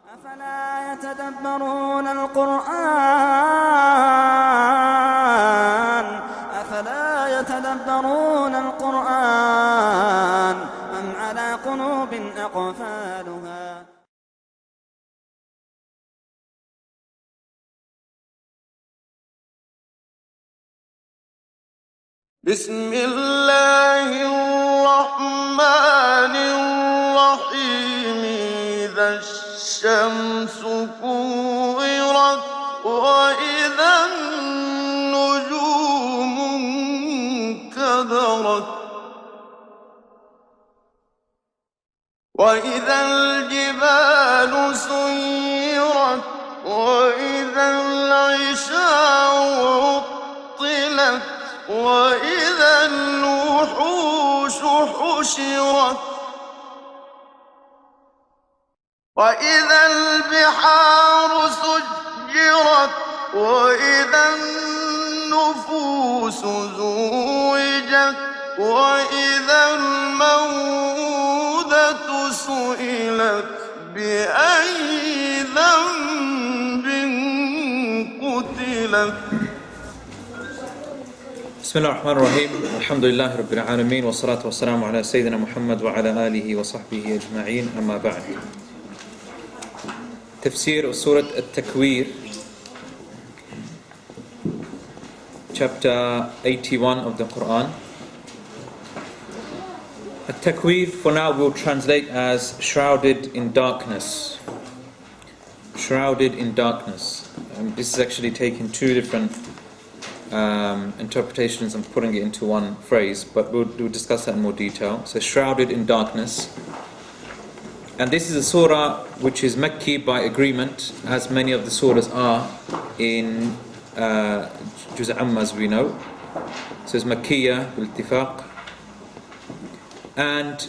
أفلا يتدبرون القرآن أم على قلوب أقفالها. بسم الله الرحمن الرحيم. إذا الشمس كورت وإذا النجوم انكدرت وإذا الجبال سيرت وإذا العشار عطلت وإذا الوحوش حشرت وإذا البحار سجرت وإذا النفوس زوجت وإذا الموءودة سئلت بأي ذنب قتلت. بسم الله الرحمن الرحيم. الحمد لله رب العالمين والصلاة والسلام على سيدنا محمد وعلى آله وصحبه أجمعين. أما بعد. Tafseer of Surah At-Takwir, chapter 81 of the Quran. At-Takwir for now we'll translate as shrouded in darkness. Shrouded in darkness. This is actually taking two different interpretations and putting it into one phrase, but we'll discuss that in more detail. So shrouded in darkness, and this is a surah which is Makki by agreement, as many of the surahs are in Juz' Amma, as we know. So it's Makkiyah bil ittifaq. And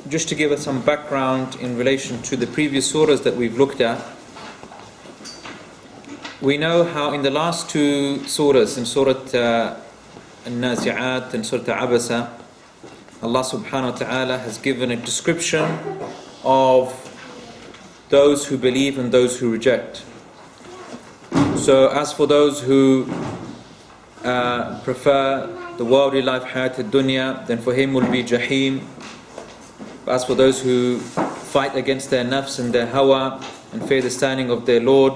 just to give us some background in relation to the previous surahs that we've looked at, we know how in the last two surahs, in Surah An-Nazi'at and Surah Abasa, Allah subhanahu wa ta'ala has given a description of those who believe and those who reject. So as for those who prefer the worldly life, hayat ad-dunya, then for him will be jahim. As for those who fight against their nafs and their hawa and fear the standing of their Lord,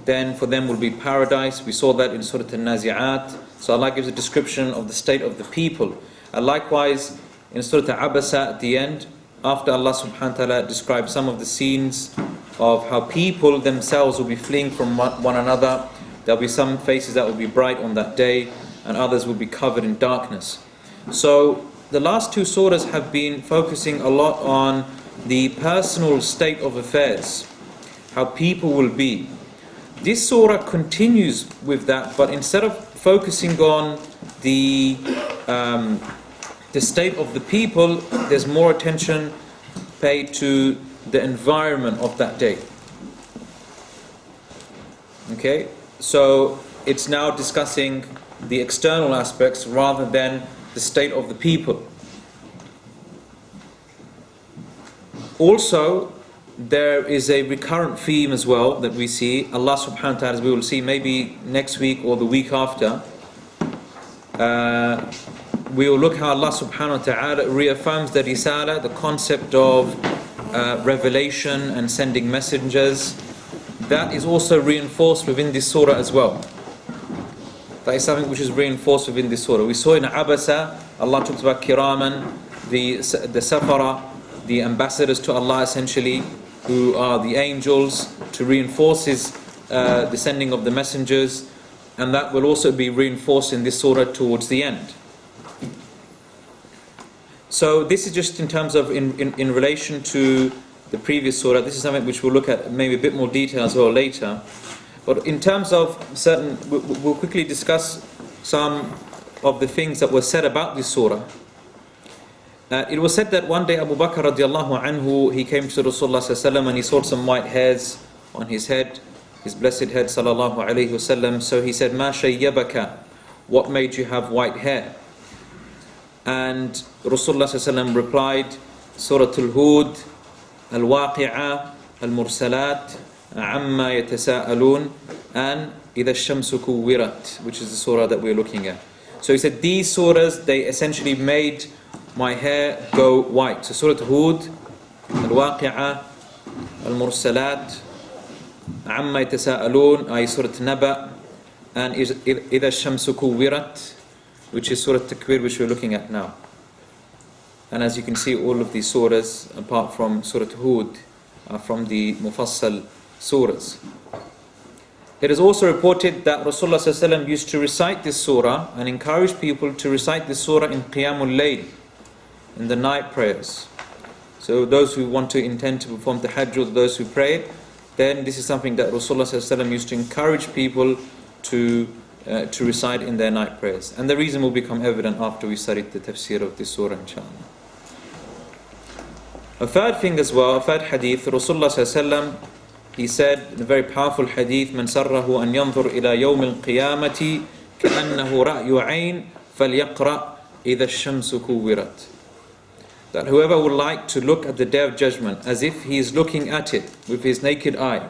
then for them will be paradise. We saw that in Surah An-Nazi'at. So Allah gives a description of the state of the people. And likewise in Surah Abasa at the end, after Allah subhanahu wa ta'ala describes some of the scenes of how people themselves will be fleeing from one another, there will be some faces that will be bright on that day and others will be covered in darkness. So the last two surahs have been focusing a lot on the personal state of affairs, how people will be. This surah continues with that, but instead of focusing on the state of the people, there's more attention paid to the environment of that day. Okay, so it's now discussing the external aspects rather than the state of the people. Also, there is a recurrent theme as well that we see. Allah subhanahu wa ta'ala, as we will see maybe next week or the week after, we will look how Allah subhanahu wa ta'ala reaffirms the risala, the concept of revelation and sending messengers. That is also reinforced within this surah as well. That is something which is reinforced within this surah. We saw in Abasa, Allah talks about kiraman, the safara, the ambassadors to Allah essentially, who are the angels, to reinforce His the sending of the messengers, and that will also be reinforced in this surah towards the end. So this is just in terms of in relation to the previous surah. This is something which we'll look at maybe a bit more detail as well later. But in terms of certain, we'll quickly discuss some of the things that were said about this surah. It was said that one day Abu Bakr radiallahu anhu, he came to Rasulullah sallallahu alaihi wasallam and he saw some white hairs on his head, his blessed head sallallahu alaihi wasallam. So he said, "Ma shayyabaka?" What made you have white hair? And Rasulullah sallallahu alaihi wasallam replied, Surah Al-Hud, Al-Waqi'ah, Al-Mursalat, Amma Yatasa'alun, and Idha Shamsu Kuwirat, which is the surah that we're looking at. So he said these surahs, they essentially made my hair go white. So Surah Hud, Al-Waqi'ah, Al-Mursalat, Amma Yatasa'alun, Surah Naba, and Idha Shamsu Kuwirat, which is Surah At-Takwir, which we're looking at now. And as you can see, all of these surahs, apart from Surah Hud, are from the Mufassal surahs. It is also reported that Rasulullah ﷺ used to recite this surah and encourage people to recite this surah in Qiyamul Layl, in the night prayers. So those who want to intend to perform the tahajjud, those who pray, then this is something that Rasulullah ﷺ used to encourage people to recite in their night prayers. And the reason will become evident after we study the tafsir of this surah, inshallah. A third thing as well, a third hadith, Rasulullah ﷺ, he said in a very powerful hadith, من سره أن ينظر إلى يوم القيامة كأنه رأي عين فليقرأ إذا الشمس كورت. That whoever would like to look at the Day of Judgment as if he is looking at it with his naked eye,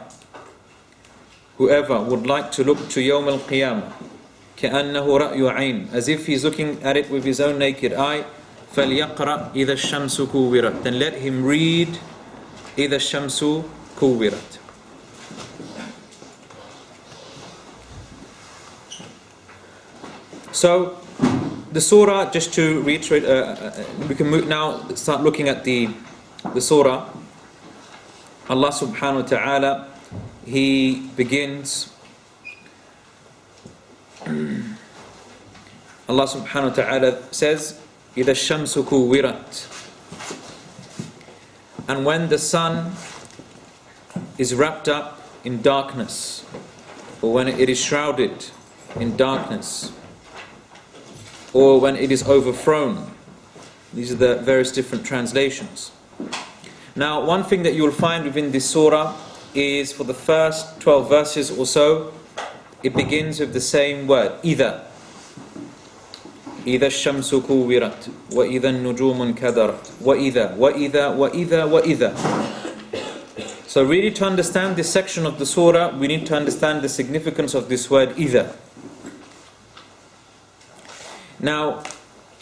whoever would like to look to يوم القيامة كأنه رأي عين, as if he is looking at it with his own naked eye, فليقرأ إذا الشمس كورت, then let him read إذا الشمس كورت. So the surah, just to reiterate, we can now start looking at the surah. Allah subhanahu wa ta'ala, He begins, Allah subhanahu wa ta'ala says, إِذَا الشَّمْسُ كُوِّرَتْ, and when the sun is wrapped up in darkness, or when it is shrouded in darkness, or when it is overthrown. These are the various different translations. Now, one thing that you will find within this surah is, for the first 12 verses or so, it begins with the same word, إِذَا. إِذَا الشَّمْسُ كُوِّرَتْ وَإِذَا النُّجُومُ انْكَدَرَتْ وَإِذَا وَإِذَا وَإِذَا وَإِذَا. So really, to understand this section of the surah, we need to understand the significance of this word إِذَا. Now,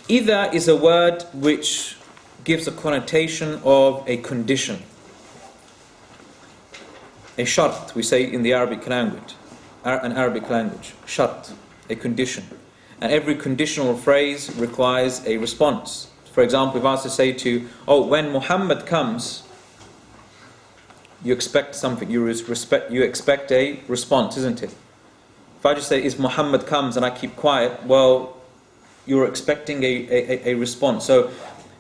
إِذَا is a word which gives a connotation of a condition. A shart, we say in the Arabic language. Shart, a condition. And every conditional phrase requires a response. For example, if I was to say to you, oh, when Muhammad comes, you expect something, you expect a response, isn't it? If I just say, is Muhammad comes, and I keep quiet, well, you're expecting a response. So,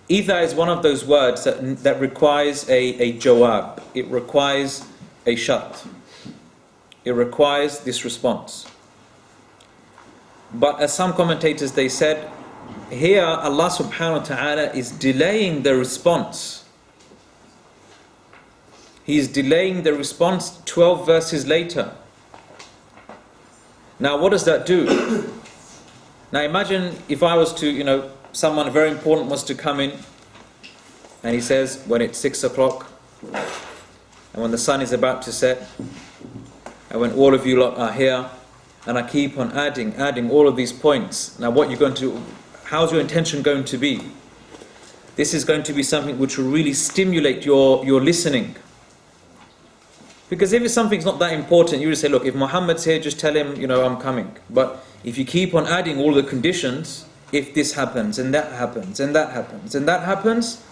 إِذَا is one of those words that requires a jawab. It requires a shart. It requires this response. But as some commentators, they said, here Allah subhanahu wa ta'ala is delaying the response. He is delaying the response 12 verses later. Now what does that do? Now imagine if I was to, someone very important was to come in, and he says, when it's 6 o'clock, and when the sun is about to set, and when all of you lot are here, and I keep on adding all of these points. Now how's your intention going to be? This is going to be something which will really stimulate your listening. Because if something's not that important, you just say, look, if Muhammad's here, just tell him, I'm coming. But if you keep on adding all the conditions, if this happens, and that happens, and that happens, and that happens,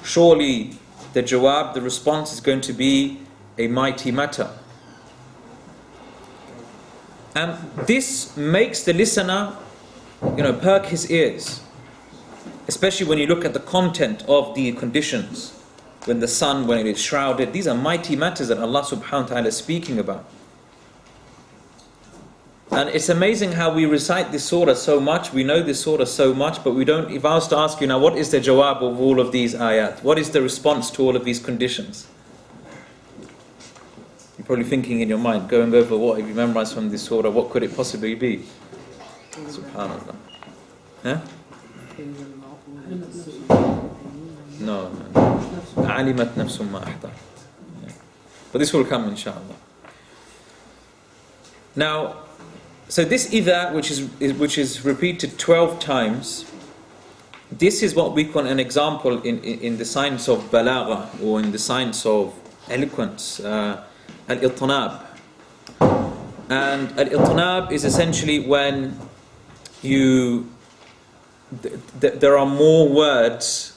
surely the jawab, the response, is going to be a mighty matter. And this makes the listener, perk his ears. Especially when you look at the content of the conditions. When the sun, when it is shrouded. These are mighty matters that Allah subhanahu wa ta'ala is speaking about. And it's amazing how we recite this surah so much. We know this surah so much, but we don't. If I was to ask you now, what is the jawab of all of these ayat? What is the response to all of these conditions? You're probably thinking in your mind, going over what have you memorized from this surah, what could it possibly be? SubhanAllah. Huh? No. عَلِمَتْ نَفْسٌ مَا أَحْضَرَتْ. But this will come inshallah. Now, so this idha, which is repeated 12 times, this is what we call an example in the science of balagha, or in the science of eloquence, al-itnab. And al-itnab is essentially when there are more words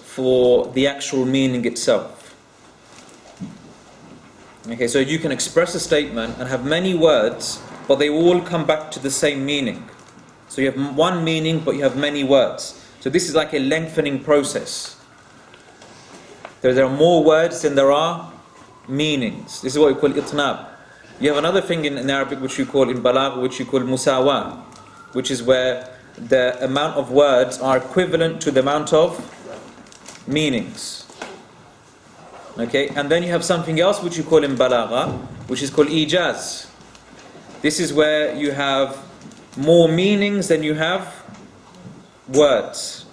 for the actual meaning itself. Okay, so you can express a statement and have many words, but they all come back to the same meaning. So you have one meaning, but you have many words. So this is like a lengthening process. There are more words than there are meanings. This is what we call itnab. You have another thing in Arabic which you call, in balagh, which you call musawa, which is where the amount of words are equivalent to the amount of meanings. Okay, and then you have something else which you call in balagha, which is called ijaz. This is where you have more meanings than you have words.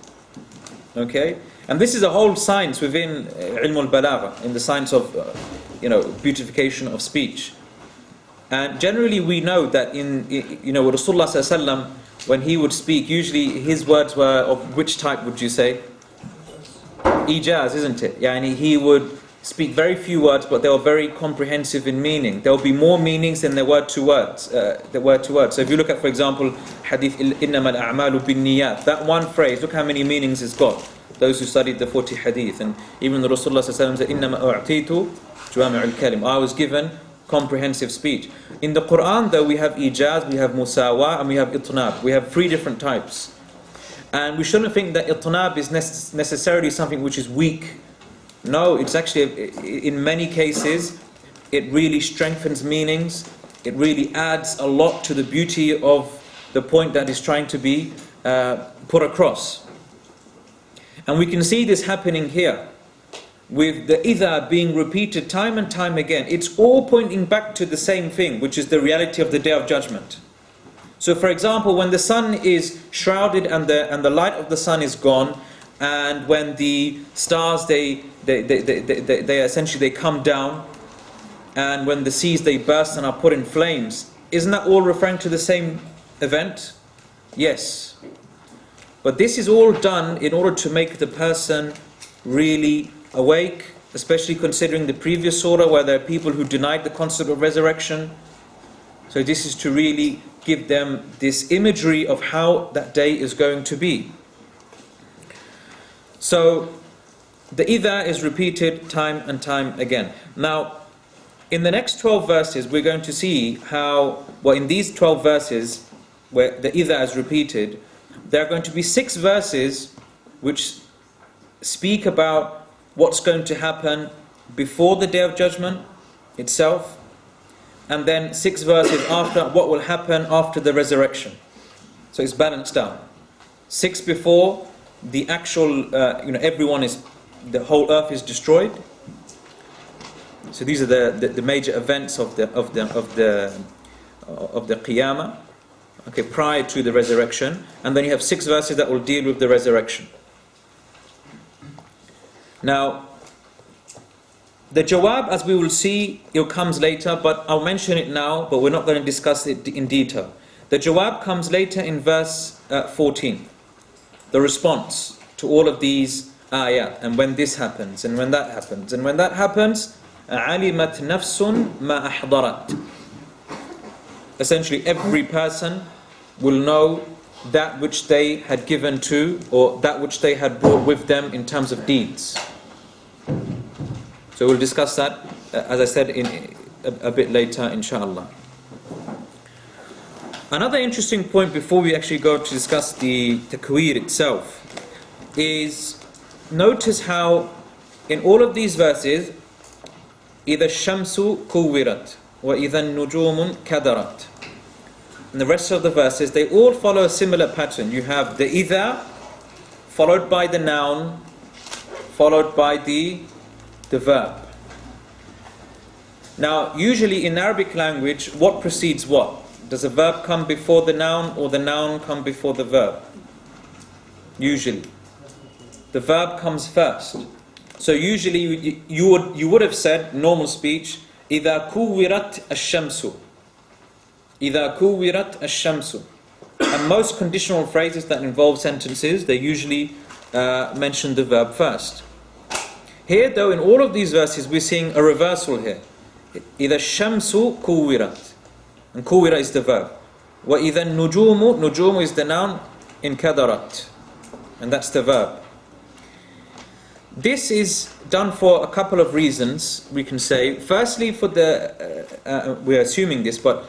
Okay, and this is a whole science within ilm al-balagha, in the science of beautification of speech. And generally we know that in Rasulullah sallallahu alaihi wasallam, when he would speak, usually his words were of which type would you say? Ijaz, isn't it? Yeah, and he would speak very few words, but they were very comprehensive in meaning. There will be more meanings than there were to words. So if you look at, for example, hadith innama al-a'malu bin-niyat, that one phrase, look how many meanings it's got. Those who studied the 40 hadith, and even the Rasulullah sallallahu alaihi wasallam said, innama u'titu jawami' al-kalim, I was given comprehensive speech. In the Quran, though, we have ijaz, we have musawa, and we have itnab. We have 3 different types. And we shouldn't think that itnab is necessarily something which is weak. No, it's actually, in many cases, it really strengthens meanings. It really adds a lot to the beauty of the point that is trying to be put across. And we can see this happening here, with the idha being repeated time and time again. It's all pointing back to the same thing, which is the reality of the Day of Judgment. So for example, when the sun is shrouded and the light of the sun is gone, and when the stars they essentially come down, and when the seas they burst and are put in flames, isn't that all referring to the same event? Yes. But this is all done in order to make the person really awake, especially considering the previous surah where there are people who denied the concept of resurrection. So this is to really give them this imagery of how that day is going to be. So the idha is repeated time and time again. Now, in the next 12 verses, we're going to see how, in these 12 verses where the idha is repeated, there are going to be 6 verses which speak about what's going to happen before the Day of Judgment itself, and then 6 verses after what will happen after the resurrection. So it's balanced out. 6 before the actual, the whole earth is destroyed. So these are the major events of the Qiyamah, okay, prior to the resurrection, and then you have 6 verses that will deal with the resurrection. Now, the jawab, as we will see, it comes later, but I'll mention it now, but we're not going to discuss it in detail. The jawab comes later in verse 14. The response to all of these ayat, and when this happens, and when that happens, and when that happens, عَلِمَتْ نَفْسٌ مَا أَحْضَرَتْ. Essentially, every person will know that which they had given to, or that which they had brought with them in terms of deeds. So we'll discuss that, as I said, in a bit later, inshallah. Another interesting point before we actually go to discuss the Takwir itself is, notice how in all of these verses, إِذَا الشَّمْسُ كُوِّرَتْ وَإِذَا النُّجُومُ كَدَرَتْ. And the rest of the verses, they all follow a similar pattern. You have the idha, followed by the noun, followed by the verb. Now, usually in Arabic language, what precedes what? Does a verb come before the noun, or the noun come before the verb? Usually. The verb comes first. So usually you would have said, normal speech, إِذَا كُوِّرَتْ الشَّمْسُ إِذَا كُوِّرَتْ الشَّمْسُ. And most conditional phrases that involve sentences, they usually mention the verb first. Here though, in all of these verses, we're seeing a reversal here. إِذَا الشَّمْسُ كُوِّرَتْ. And كُوِّرَ is the verb. وَإِذَا النُّجُومُ, نُجُومُ is the noun, انْكَدَرَتْ. And that's the verb. This is done for a couple of reasons, we can say. Firstly, for we're assuming this, but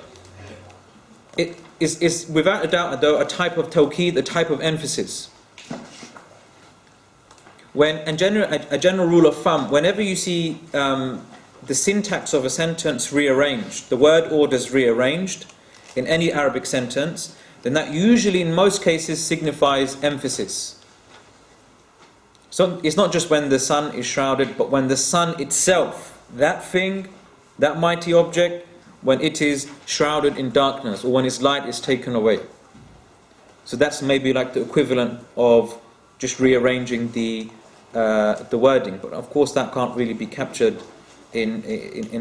it is without a doubt, though, a type of tawqeed, a type of emphasis. When a general rule of thumb, whenever you see the syntax of a sentence rearranged, the word orders rearranged in any Arabic sentence, then that usually, in most cases, signifies emphasis. So it's not just when the sun is shrouded, but when the sun itself, that thing, that mighty object, when it is shrouded in darkness, or when its light is taken away. So that's maybe like the equivalent of just rearranging the wording. But of course that can't really be captured in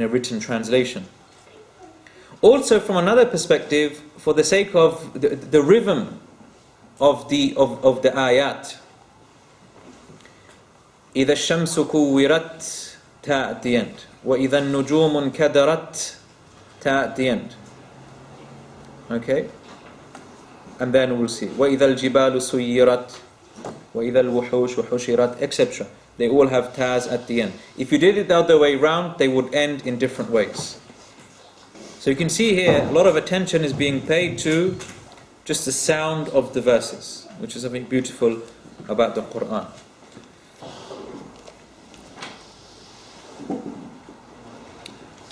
a written translation. Also, from another perspective, for the sake of the rhythm of the ayat, إِذَا الشَّمْسُ كُوِّرَتْ تا at the end. وَإِذَا النُّجُومُ انْكَدَرَتْ تا at the end. Okay? And then we'll see. وَإِذَا الْجِبَالُ سُيِّرَتْ وَإِذَا الْوُحُوشُ حُشِرَتْ, etc. They all have tas at the end. If you did it the other way round, they would end in different ways. So you can see here, a lot of attention is being paid to just the sound of the verses, which is something beautiful about the Quran.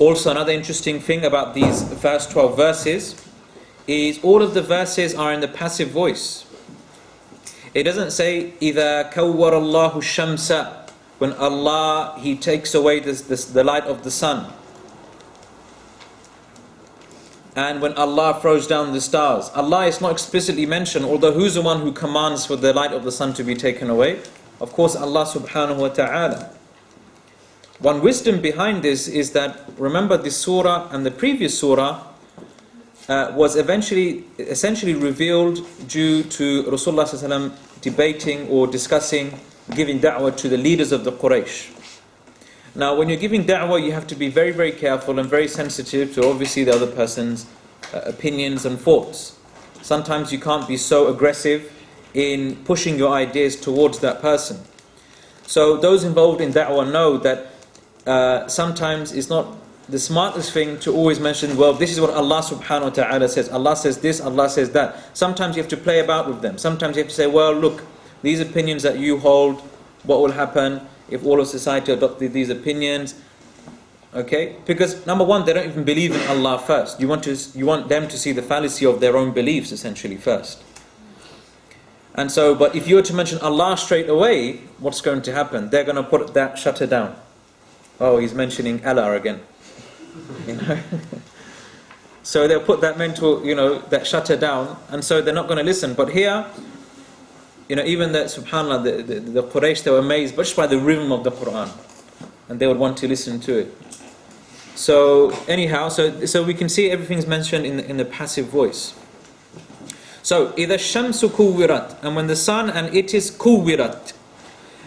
Also, another interesting thing about these first 12 verses is all of the verses are in the passive voice. It doesn't say إِذَا كَوَّرَ اللَّهُ الشَّمْسَ, when Allah, He takes away the light of the sun. And when Allah throws down the stars. Allah is not explicitly mentioned, although who's the one who commands for the light of the sun to be taken away? Of course, Allah subhanahu wa ta'ala. One wisdom behind this is that, remember, this surah and the previous surah was essentially revealed due to Rasulullah sallallahu alaihi wasallam debating or discussing, giving da'wah to the leaders of the Quraysh. Now, when you're giving da'wah, you have to be very, very careful and very sensitive to obviously the other person's opinions and thoughts. Sometimes you can't be so aggressive in pushing your ideas towards that person. So those involved in da'wah know that sometimes it's not the smartest thing to always mention, well, this is what Allah subhanahu wa ta'ala says. Allah says this, Allah says that. Sometimes you have to play about with them. Sometimes you have to say, well, look, these opinions that you hold, what will happen if all of society adopted these opinions? Okay? Because number one, they don't even believe in Allah first. You want them to see the fallacy of their own beliefs essentially first. And so, but if you were to mention Allah straight away, what's going to happen? They're going to put that shutter down. Oh, he's mentioning Allah again. You know? So they'll put that mental, that shutter down, and so they're not going to listen. But here, even that, subhanAllah, the Quraysh, they were amazed just by the rhythm of the Quran, and they would want to listen to it. So anyhow, so we can see everything's mentioned in the passive voice. So إِذَا الشَّمْسُ كُوِّرَتْ, and when the sun and it is كُوِّرَتْ.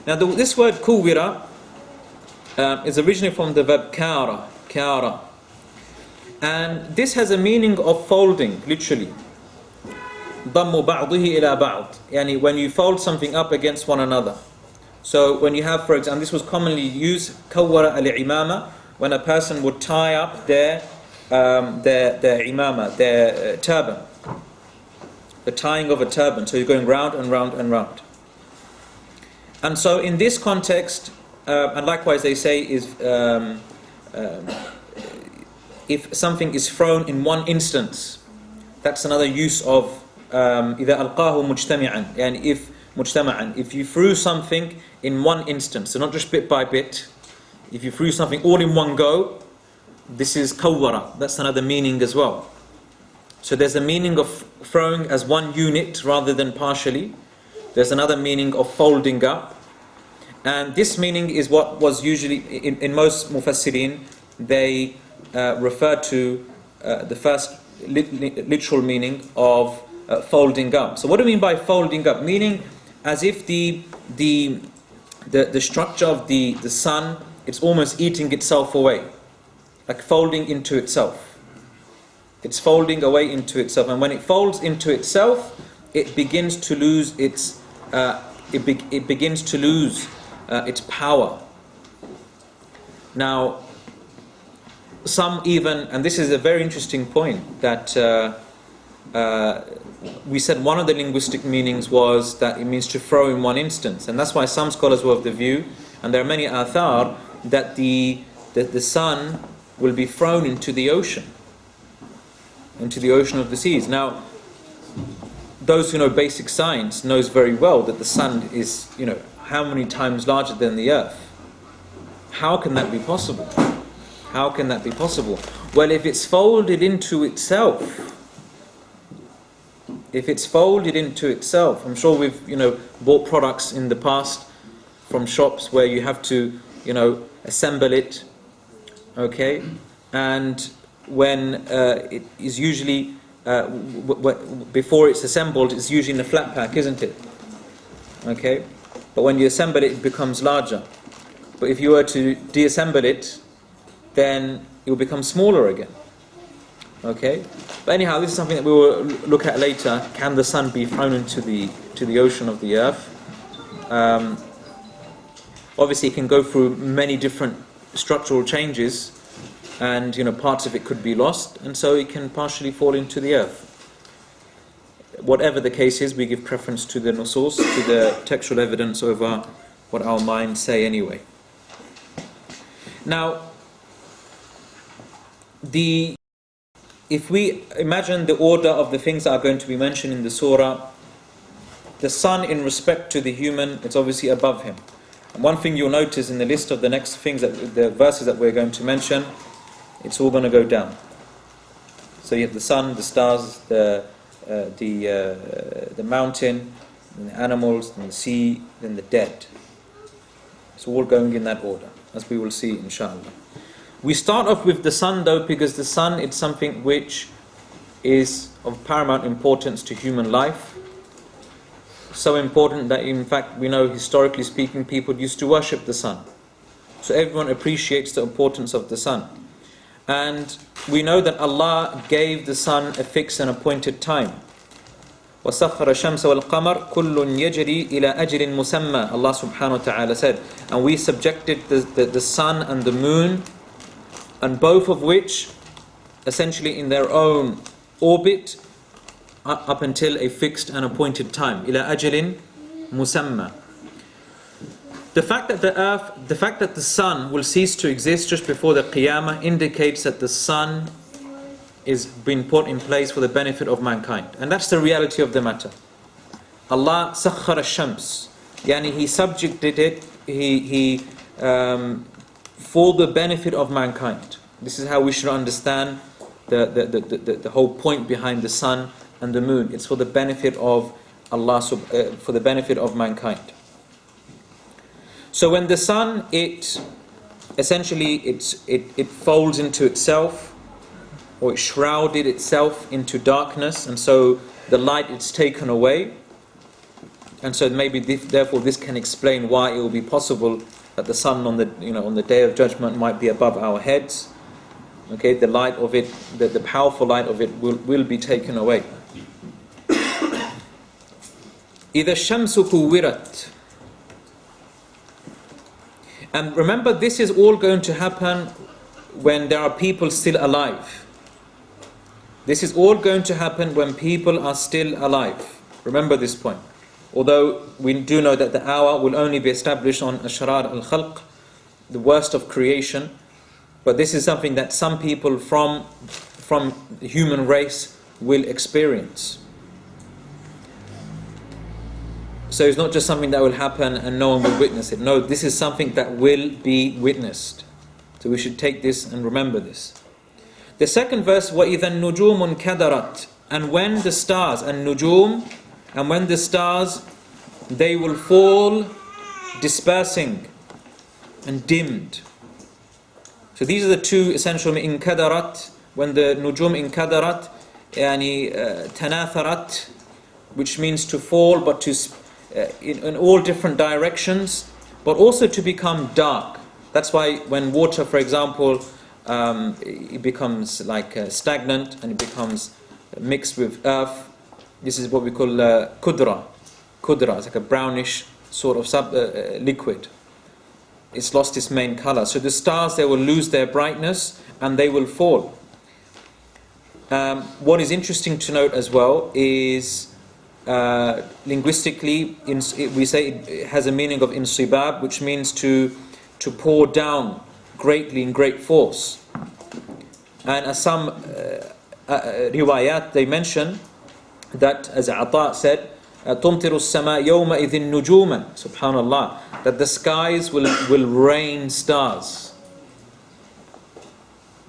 Now this word كُوِّرَ is originally from the verb كَارَ. And this has a meaning of folding, literally. ضَمُّ بَعْضِهِ إِلَى بَعْضٍ, yani when you fold something up against one another. So when you have, for example, this was commonly used, كَوَّرَ الْعِمَامَةِ, when a person would tie up their imama, their turban. The tying of a turban, so you're going round and round and round. And so in this context, and likewise they say is if something is thrown in one instance, that's another use of إِذَا أَلْقَاهُ مُجْتَمِعًا, and if you threw something in one instance, so not just bit by bit, if you threw something all in one go, this is kawwara, that's another meaning as well. So there's a meaning of throwing as one unit rather than partially. There's another meaning of folding up. And this meaning is what was usually, in most mufassirin, they refer to the first literal meaning of folding up. So what do we mean by folding up? Meaning as if the structure of the sun, it's almost eating itself away, like folding into itself. It's folding away into itself, and when it folds into itself, it begins to lose its its power. Now, some even, and this is a very interesting point, that we said one of the linguistic meanings was that it means to throw in one instance, and that's why some scholars were of the view, and there are many athar, that the sun will be thrown into the ocean of the seas. Now, those who know basic science knows very well that the sun is, how many times larger than the earth. How can that be possible? How can that be possible? Well, if it's folded into itself, I'm sure we've, bought products in the past from shops where you have to, assemble it, okay? And when it is usually, before it's assembled, it's usually in a flat pack, isn't it? Okay? But when you assemble it, it becomes larger. But if you were to deassemble it, then it will become smaller again. Okay? But anyhow, this is something that we will look at later. Can the sun be thrown into the ocean of the earth? Obviously, it can go through many different structural changes, and parts of it could be lost, and so it can partially fall into the earth. Whatever the case is, we give preference to the nusus, to the textual evidence over what our minds say anyway. Now, if we imagine the order of the things that are going to be mentioned in the surah, the sun in respect to the human, it's obviously above him. And one thing you'll notice in the list of the next things, the verses that we're going to mention, it's all going to go down. So you have the sun, the stars, the mountain, and the animals, and the sea, then the dead. It's all going in that order, as we will see, inshallah. We start off with the sun, though, because the sun is something which is of paramount importance to human life. So important that, in fact, we know, historically speaking, people used to worship the sun. So everyone appreciates the importance of the sun. And we know that Allah gave the sun a fixed and appointed time. وَسَخَّرَ الشَّمْسَ وَالْقَمَرَ كُلٌّ يَجْرِي إِلَى أَجْلٍ مُسَمَّى. Allah subhanahu wa ta'ala said, and we subjected the sun and the moon, and both of which, essentially in their own orbit, up until a fixed and appointed time. إِلَى أَجْلٍ مُسَمَّى. The fact that the sun will cease to exist just before the Qiyamah indicates that the sun is being put in place for the benefit of mankind. And that's the reality of the matter. Allah sakhkhara ash-shams, yani He subjected it, He for the benefit of mankind. This is how we should understand the whole point behind the sun and the moon. It's for the benefit of Allah, for the benefit of mankind. So when the sun, it folds into itself, or it shrouded itself into darkness, and so the light is taken away, and so maybe therefore this can explain why it will be possible that the sun on the day of judgment might be above our heads. Okay, the light of it, the powerful light of it will be taken away. إِذَا الشَّمْسُ كُوِّرَتْ. And remember, this is all going to happen when there are people still alive. This is all going to happen when people are still alive. Remember this point. Although we do know that the hour will only be established on Ashrar al-Khalq, the worst of creation, but this is something that some people from the human race will experience. So it's not just something that will happen and no one will witness it. No, this is something that will be witnessed. So we should take this and remember this. The second verse, وَإِذَا النُّجُومُ انْكَدَرَتْ. And when the stars, and nujum, and when the stars, they will fall dispersing and dimmed. So these are the two essential inkadarat. When the nujum inkadarat, yani tanatharat, which means to fall, but to in all different directions, but also to become dark. That's why when water, for example, it becomes like stagnant and it becomes mixed with earth. This is what we call kudra. Kudra is like a brownish sort of liquid. It's lost its main color. So the stars, they will lose their brightness and they will fall. What is interesting to note as well is linguistically, we say it has a meaning of insibab, which means to pour down greatly in great force. And as some riwayat, they mention that, as Ata said, تُمْطِرُ السَّمَاء يَوْمَئِذٍ نُجُومًا, subhanallah, that the skies will rain stars.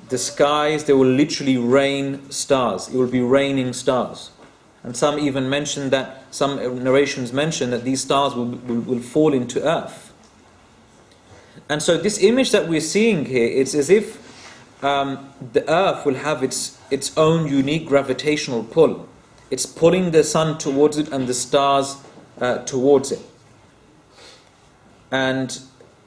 The skies, they will literally rain stars. It will be raining stars. And some even mention that, some narrations mention that these stars will fall into earth. And so this image that we're seeing here, it's as if the earth will have its own unique gravitational pull. It's pulling the sun towards it and the stars towards it. And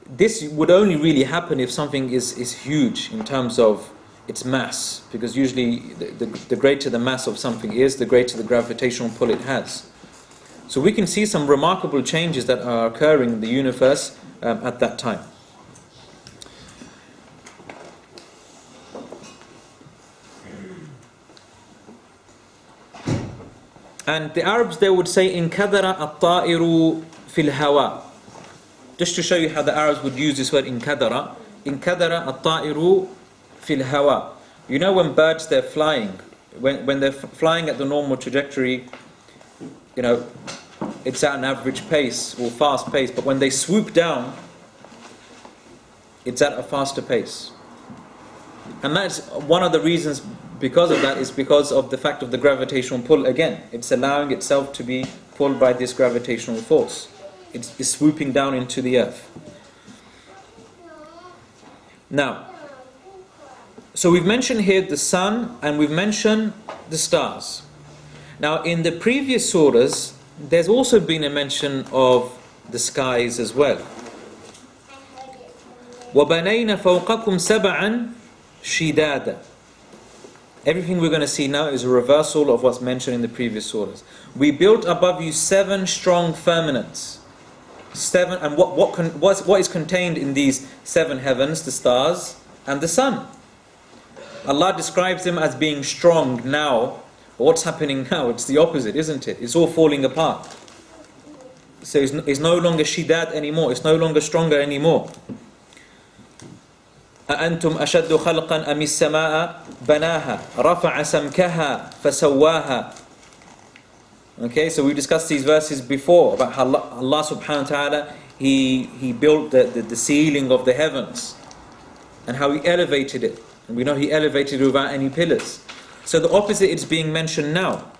this would only really happen if something is huge in terms of its mass, because usually the greater the mass of something is, the greater the gravitational pull it has. So we can see some remarkable changes that are occurring in the universe at that time. And the Arabs, they would say, inkadara at-ta'iru fil hawa. Just to show you how the Arabs would use this word inkadara. Inkadara at-ta'iru fil hawa. You know when birds, they're flying. When they're flying at the normal trajectory, you know, it's at an average pace or fast pace. But when they swoop down, it's at a faster pace. And that's one of the reasons because of that is because of the fact of the gravitational pull again. It's allowing itself to be pulled by this gravitational force. It's swooping down into the earth. Now, so we've mentioned here the sun and we've mentioned the stars. Now in the previous surahs, there's also been a mention of the skies as well. وَبَنَيْنَ فَوْقَكُمْ سَبْعًا شِدَادًا. Everything we're going to see now is a reversal of what's mentioned in the previous surahs. We built above you 7 strong firmaments. 7, and what is contained in these 7 heavens? The stars and the sun. Allah describes them as being strong now. But what's happening now? It's the opposite, isn't it? It's all falling apart. So it's no longer shidad anymore. It's no longer stronger anymore. أَأَنْتُمْ أَشَدُّ خَلْقًا أَمِ السَّمَاءَ بَنَاهَا رَفَعَ سَمْكَهَا فَسَوَّاهَا. Okay, so we discussed these verses before about how Allah subhanahu wa ta'ala, He built the ceiling of the heavens and how He elevated it. And we know He elevated it without any pillars. So the opposite is being mentioned now.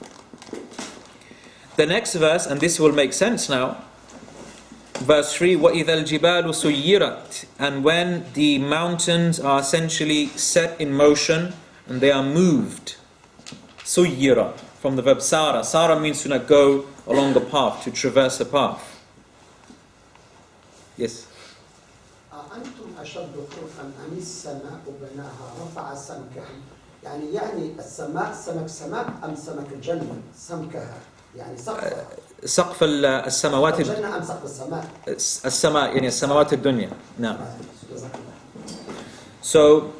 The next verse, and this will make sense now, verse 3, وَإِذَا الْجِبَالُ سُيِّرَتْ. And when the mountains are essentially set in motion and they are moved. سُيِّرَ, from the verb sara. Sara means to not go along the path, to traverse a path. Yes? أنتم أشد خلقا أم السماء بناها رفع سمكها. يعني السماء سمك سماء أم سمك الجنة سمكها يعني سقفها. سقف السماوات الجنة أم سقف السماء؟ السماء يعني السماوات الدنيا. نعم. So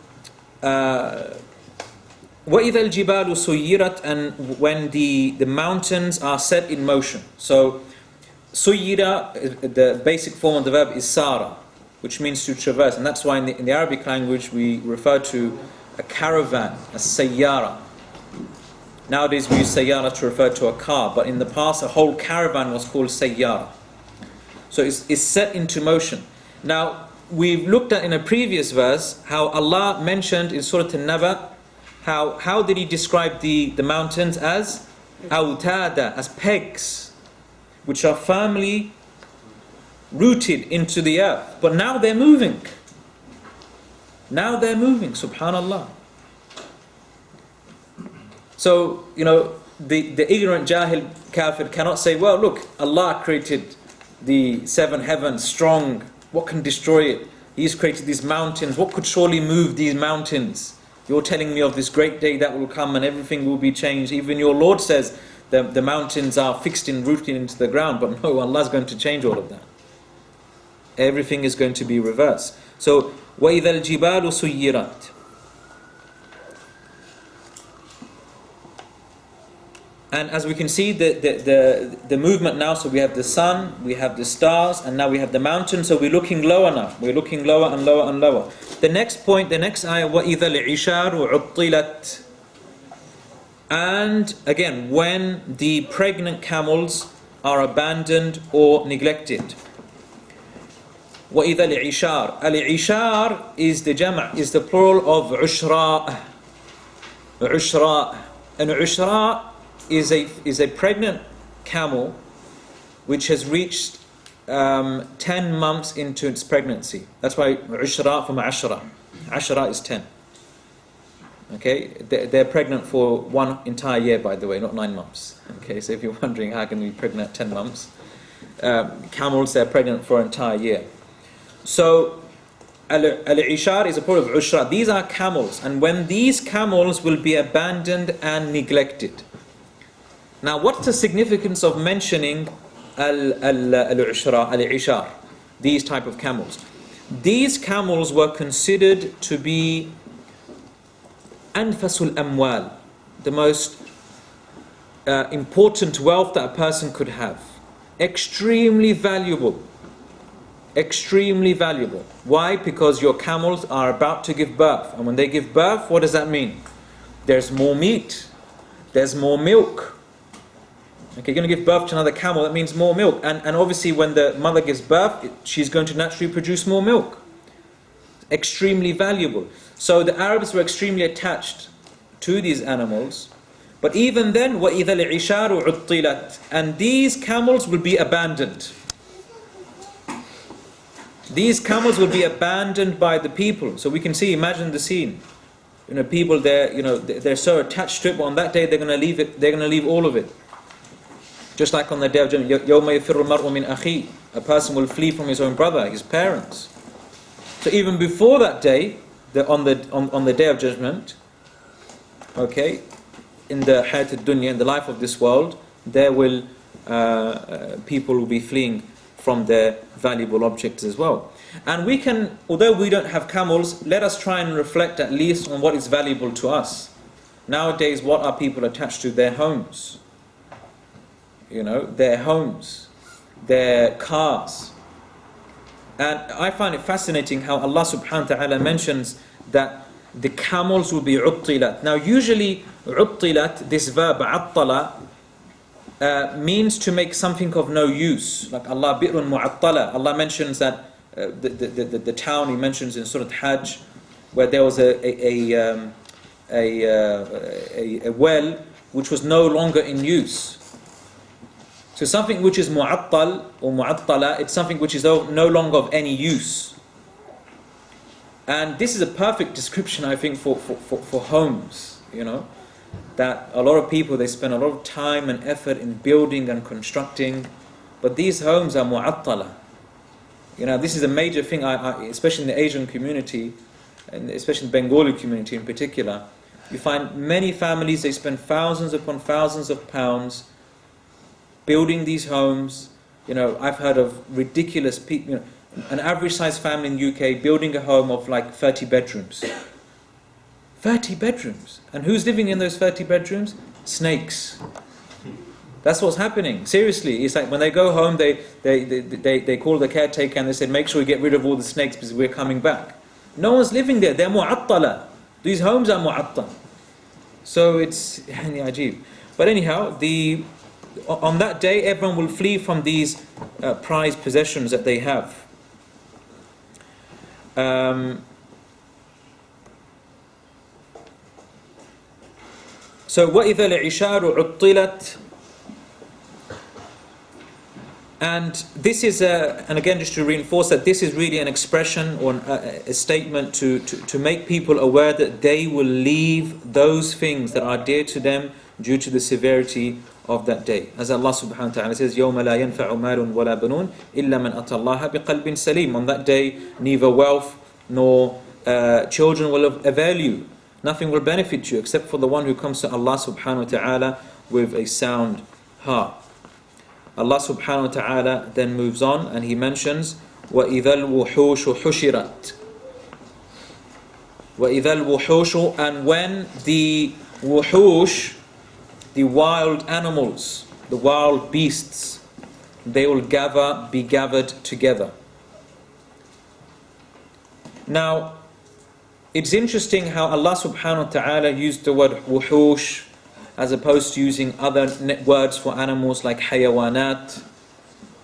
وَإِذَا الْجِبَالُ سُيِّرَتْ. And when the mountains are set in motion. So suyira, the basic form of the verb is sara, which means to traverse. And that's why in the Arabic language we refer to a caravan, a sayyara. Nowadays we use sayyara to refer to a car, but in the past a whole caravan was called sayyara. So it's set into motion. Now we've looked at in a previous verse how Allah mentioned in Surah An-Naba, how did He describe the mountains as awtada, as pegs, which are firmly rooted into the earth. But now they're moving. Now they're moving, subhanallah. So, the ignorant jahil kafir cannot say, well, look, Allah created the seven heavens strong. What can destroy it? He's created these mountains. What could surely move these mountains? You're telling me of this great day that will come and everything will be changed. Even your Lord says the mountains are fixed and rooted into the ground. But no, Allah's going to change all of that. Everything is going to be reversed. So, وَإِذَا الْجِبَالُ سُيِّرَتْ. And as we can see, the movement now, so we have the sun, we have the stars, and now we have the mountains, so we're looking lower now. We're looking lower and lower and lower. The next point, the next ayah, وَإِذَا الْعِشَارُ عُطِّلَتْ. And again, when the pregnant camels are abandoned or neglected. وَإِذَا الْعِشَارُ. Al-Ishar is the jama', is the plural of عُشْرَاء. عُشْرَاء. And عُشْرَاء is a pregnant camel which has reached 10 months into its pregnancy. That's why عُشْرَاء from عَشْرَة. عَشْرَة is 10. Okay, they're pregnant for one entire year, by the way, not 9 months. Okay, so if you're wondering how can we be pregnant at 10 months, camels, they're pregnant for an entire year. So al-ishar is a part of ushra. These are camels, and when these camels will be abandoned and neglected. Now, what's the significance of mentioning al-ishar, these type of camels? These camels were considered to be anfasul amwal, the most important wealth that a person could have. Extremely valuable. Extremely valuable. Why? Because your camels are about to give birth. And when they give birth, what does that mean? There's more meat. There's more milk. Okay, you're going to give birth to another camel, that means more milk. And obviously when the mother gives birth, she's going to naturally produce more milk. Extremely valuable. So the Arabs were extremely attached to these animals. But even then, وَإِذَا الْعِشَارُ عُطِّلَتْ. And these camels will be abandoned. These camels will be abandoned by the people. So we can see, imagine the scene. People they're so attached to it, but on that day they're going to leave it. They're going to leave all of it. Just like on the day of judgment, يَوْمَ يَفِرُّ الْمَرْءُ مِنْ أَخِيهِ. A person will flee from his own brother, his parents. So even before that day, on the day of judgment, okay, in the hayat ad-dunya, in the life of this world, there will people will be fleeing from their valuable objects as well. And we can, although we don't have camels, let us try and reflect at least on what is valuable to us. Nowadays, what are people attached to? Their homes. Their homes, their cars. And I find it fascinating how Allah subhanahu wa ta'ala mentions that the camels will be uttilat. Now usually uttilat, this verb attala, means to make something of no use. Like Allah bi'run mu'attala. Allah mentions that the town He mentions in Surah Hajj, where there was a well which was no longer in use. So something which is mu'attal or mu'attala, it's something which is no longer of any use. And this is a perfect description, I think, for homes, that a lot of people, they spend a lot of time and effort in building and constructing, but these homes are mu'attala. This is a major thing, especially in the Asian community, and especially the Bengali community in particular. You find many families, they spend thousands upon thousands of pounds building these homes. I've heard of ridiculous people, an average sized family in the UK building a home of like 30 bedrooms. 30 bedrooms. And who's living in those 30 bedrooms? Snakes. That's what's happening. Seriously, it's like when they go home, they call the caretaker and they say, make sure you get rid of all the snakes because we're coming back. No one's living there. They're mu'attala. These homes are mu'attal. So it's ajib. But anyhow, on that day, everyone will flee from these prized possessions that they have. So وَإِذَا الْعِشَارُ عُطِّلَتْ. And this is, and again just to reinforce that this is really an expression or a statement to make people aware that they will leave those things that are dear to them due to the severity of that day. As Allah subhanahu wa ta'ala says, يَوْمَ لَا يَنْفَعُ مَالٌ وَلَا بَنُونَ إِلَّا مَنْ أَتَى اللَّهَ بِقَلْبٍ سَلِيمٍ. On that day, neither wealth nor children will avail you. Nothing will benefit you except for the one who comes to Allah subhanahu wa ta'ala with a sound heart. Allah subhanahu wa ta'ala then moves on and He mentions وَإِذَا الْوُحُوشُ حُشِرَتْ. وَإِذَا الْوُحُوشُ, and when the wuhush, the wild animals, the wild beasts, they will be gathered together. Now, it's interesting how Allah subhanahu wa ta'ala used the word wuhush as opposed to using other words for animals like hayawanat.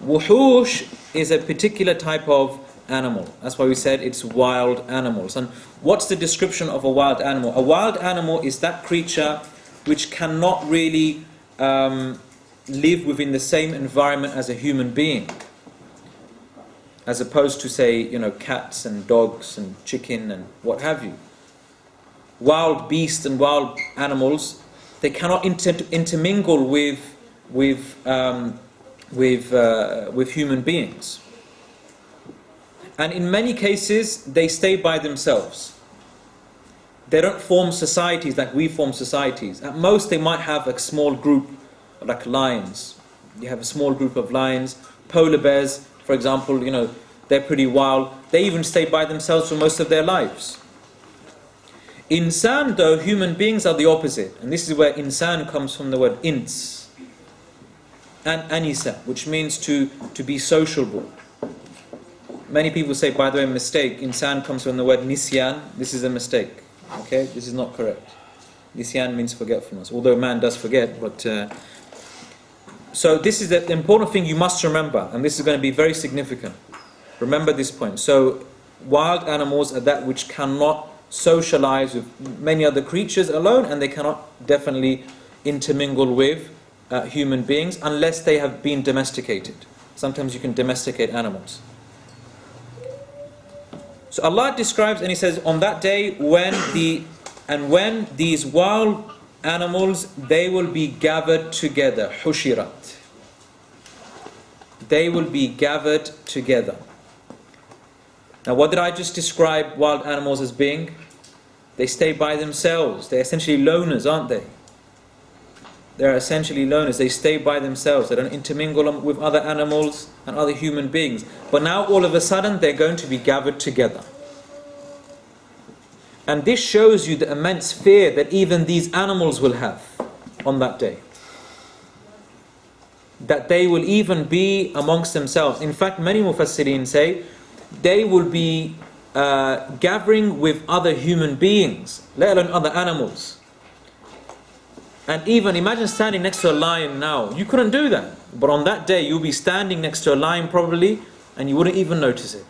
Wuhush is a particular type of animal. That's why we said it's wild animals. And what's the description of a wild animal? A wild animal is that creature which cannot really live within the same environment as a human being, as opposed to, say, cats and dogs and chicken and what have you. Wild beasts and wild animals, they cannot intermingle with human beings, and in many cases they stay by themselves. They don't form societies like we form societies. At most, they might have a small group, like lions. You have a small group of lions. Polar bears, for example, they're pretty wild. They even stay by themselves for most of their lives. Insan, though, human beings are the opposite. And this is where insan comes from the word ins and anisa, which means to be sociable. Many people say, by the way, mistake. Insan comes from the word nisyan. This is a mistake. Okay, this is not correct. Nisyan means forgetfulness, although man does forget. But so this is the important thing you must remember, and this is going to be very significant. Remember this point. So wild animals are that which cannot socialize with many other creatures alone, and they cannot definitely intermingle with human beings unless they have been domesticated. Sometimes you can domesticate animals. So Allah describes, and He says, on that day when these wild animals, they will be gathered together. Hushirat. They will be gathered together. Now, what did I just describe wild animals as being? They stay by themselves. They're essentially loners, aren't they? They're essentially loners. They stay by themselves. They don't intermingle with other animals and other human beings. But now, all of a sudden, they're going to be gathered together. And this shows you the immense fear that even these animals will have on that day. That they will even be amongst themselves. In fact, many Mufassirin say they will be gathering with other human beings, let alone other animals. And even imagine standing next to a lion now. You couldn't do that. But on that day, you'll be standing next to a lion probably, and you wouldn't even notice it.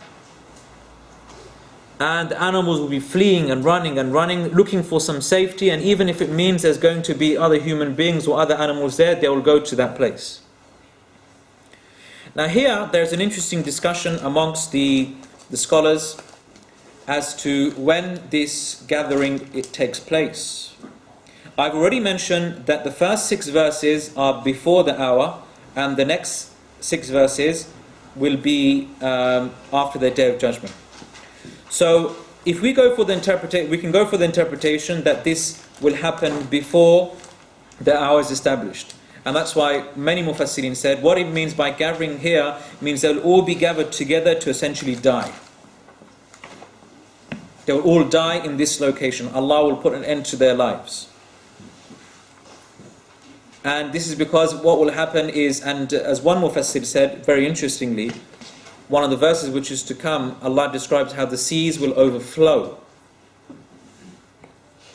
And the animals will be fleeing and running, looking for some safety. And even if it means there's going to be other human beings or other animals there, they will go to that place. Now here, there's an interesting discussion amongst the scholars as to when this gathering takes place. I've already mentioned that the first 6 verses are before the hour, and the next 6 verses will be after the Day of Judgment. So, if we go for the we can go for the interpretation that this will happen before the hour is established, and that's why many Mufassirin said what it means by gathering here means they'll all be gathered together to essentially die. They will all die in this location. Allah will put an end to their lives. And this is because what will happen is, and as one Mufassir said, very interestingly, one of the verses which is to come, Allah describes how the seas will overflow.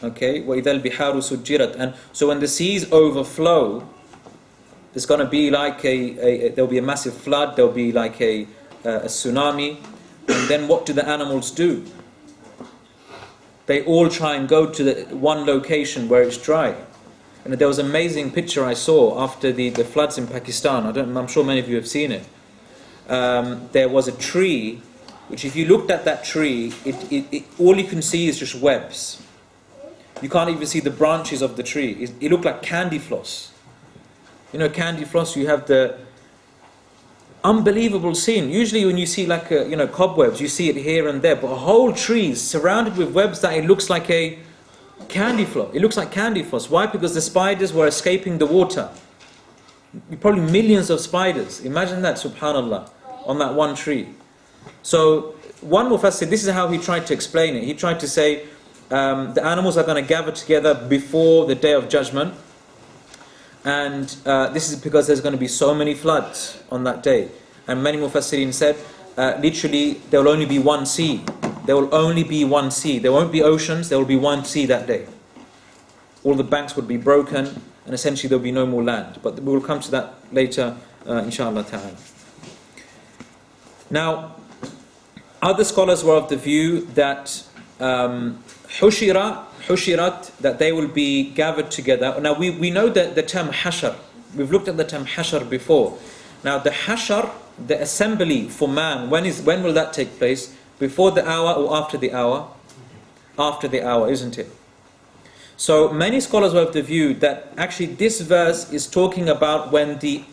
Okay, وَإِذَا الْبِحَارُ سُجِّرَتْ. And so when the seas overflow, there's going to be like there'll be a massive flood, there'll be like a tsunami. And then what do the animals do? They all try and go to the one location where it's dry. And there was an amazing picture I saw after the floods in Pakistan. I'm sure many of you have seen it. there was a tree, which if you looked at that tree, all you can see is just webs. You can't even see the branches of the tree. It looked like candy floss. You know, candy floss, you have the unbelievable scene. Usually when you see like cobwebs, you see it here and there, but a whole tree is surrounded with webs that it looks like a candy floss. It looks like candy floss. Why? Because the spiders were escaping the water. Probably millions of spiders. Imagine that, subhanallah, on that one tree. So one Mufassir, this is how he tried to explain it. He tried to say the animals are going to gather together before the Day of Judgment. And this is because there's going to be so many floods on that day. And many Mufassirin said, literally, there will only be one sea. There will only be one sea. There won't be oceans, there will be one sea that day. All the banks would be broken, and essentially there will be no more land. But we will come to that later, inshallah ta'ala. Now, other scholars were of the view that Hushirat, that they will be gathered together. Now we know that the term hashar, we've looked at the term hashar before. Now the hashar, the assembly for man, when will that take place? Before the hour or after the hour? After the hour, isn't it? So many scholars were of the view that actually this verse is talking about when the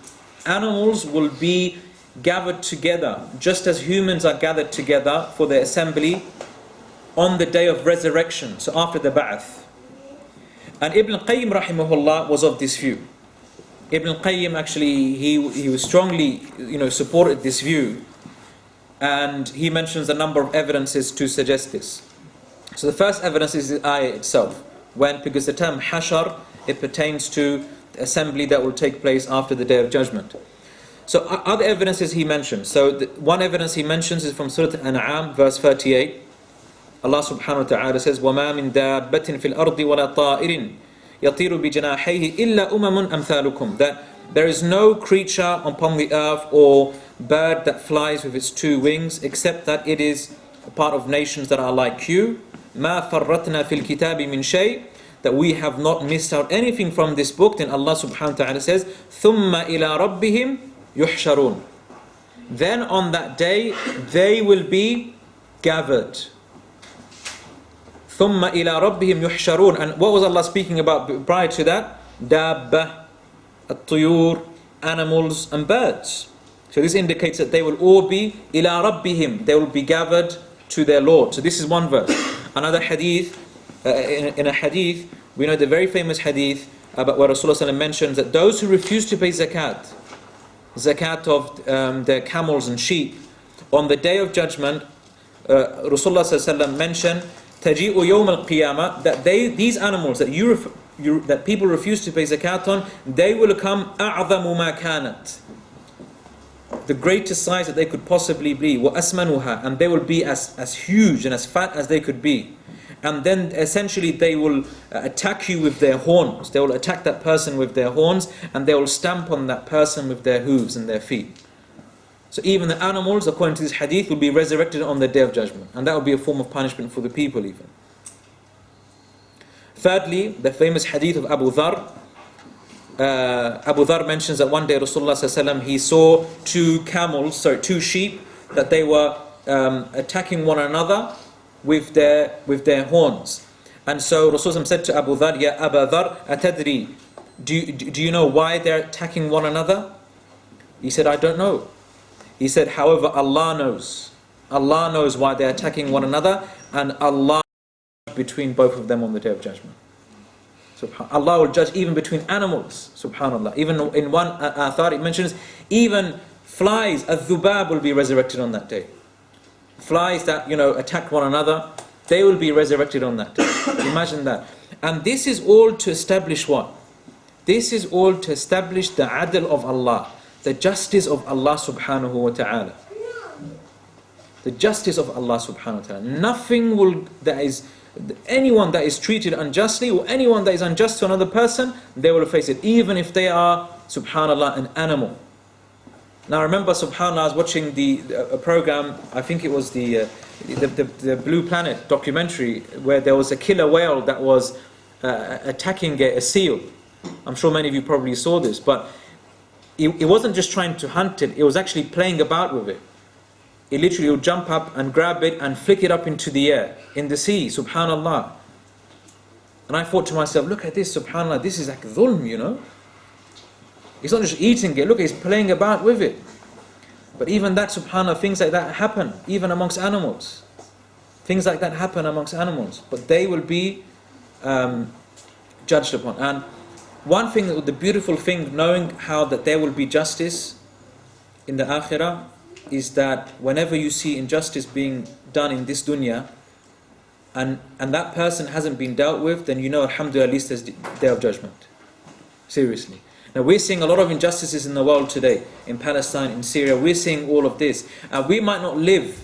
animals will be gathered together, just as humans are gathered together for the assembly on the day of resurrection, so after the Ba'ath. And Ibn Qayyim rahimahullah was of this view. Ibn Qayyim actually, he was strongly, supported this view, and he mentions a number of evidences to suggest this. So the first evidence is the ayah itself, because the term hashar, it pertains to the assembly that will take place after the Day of Judgment. So other evidences he mentions. So one evidence he mentions is from Surah Al-An'am, verse 38. Allah subhanahu wa ta'ala says, وَمَا مِن دَابَّةٍ فِي الْأَرْضِ وَلَا طَائِرٍ يَطِيرُ بِجَنَاحَيْهِ إِلَّا أُمَمٌ أَمْثَالُكُمْ. That there is no creature upon the earth or bird that flies with its two wings, except that it is a part of nations that are like you. مَا فَرَّتْنَا فِي الْكِتَابِ مِنْ شَيْءٍ. That we have not missed out anything from this book. Then Allah subhanahu wa ta'ala says, ثُمَّ إِلَىٰ رَبِّهِمْ يُحْشَرُونَ. Then on that day, they will be gathered. ثُمَّ إِلَىٰ رَبِّهِمْ يُحْشَرُونَ. And what was Allah speaking about prior to that? Dabba, At-Takwir, animals and birds. So this indicates that they will all be إِلَىٰ رَبِّهِمْ. They will be gathered to their Lord. So this is one verse. Another hadith, in a hadith, we know the very famous hadith about where Rasulullah mentions that those who refuse to pay zakat of their camels and sheep, on the Day of Judgment, Rasulullah mentioned تَجِيءُ يَوْمَ الْقِيَامَةِ, that these animals that that people refuse to pay zakat on, they will come أَعْظَمُ مَا كَانَتْ, the greatest size that they could possibly be, وَأَسْمَنُهَا, and they will be as huge and as fat as they could be. And then essentially they will attack you with their horns. They will attack that person with their horns, and they will stamp on that person with their hooves and their feet. So even the animals, according to this hadith, will be resurrected on the Day of Judgment. And that will be a form of punishment for the people even. Thirdly, the famous hadith of Abu Dhar. Abu Dhar mentions that one day Rasulullah he saw two sheep, that they were attacking one another with their horns. And so Rasulullah said to Abu Dhar, Ya Abu Dhar, atadri, do you know why they're attacking one another? He said, I don't know. He said, however, Allah knows. Allah knows why they're attacking one another, and Allah will judge between both of them on the Day of Judgment. Allah will judge even between animals, subhanallah. Even in one athar it mentions, even flies, al-dhubab, will be resurrected on that day. Flies that, attack one another, they will be resurrected on that day. Imagine that. And this is all to establish what? This is all to establish the adl of Allah, the justice of Allah subhanahu wa ta'ala. The justice of Allah subhanahu wa ta'ala. Nothing anyone that is treated unjustly, or anyone that is unjust to another person, they will face it, even if they are, subhanallah, an animal. Now remember, subhanallah, I was watching a program, I think it was the Blue Planet documentary, where there was a killer whale that was attacking a seal. I'm sure many of you probably saw this, but it wasn't just trying to hunt it, it was actually playing about with it. It literally would jump up and grab it and flick it up into the air, in the sea, subhanallah. And I thought to myself, look at this, subhanallah, this is like dhulm, you know. He's not just eating it, look, he's playing about with it. But even that, subhanallah, things like that happen, even amongst animals. Things like that happen amongst animals, but they will be judged upon. And one thing, the beautiful thing, knowing how that there will be justice in the akhirah, is that whenever you see injustice being done in this dunya, and that person hasn't been dealt with, then you know, alhamdulillah, at least there's the day of judgment. Seriously. Now we're seeing a lot of injustices in the world today, in Palestine, in Syria. We're seeing all of this, and we might not live,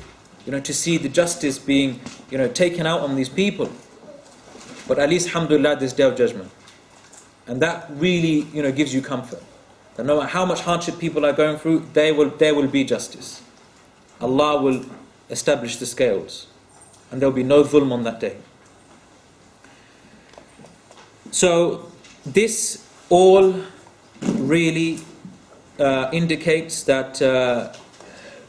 you know, to see the justice being, you know, taken out on these people. But at least, alhamdulillah, there's day of judgment, and that really, you know, gives you comfort. That no matter how much hardship people are going through, there will be justice. Allah will establish the scales, and there will be no dhulm on that day. So this all really indicates that,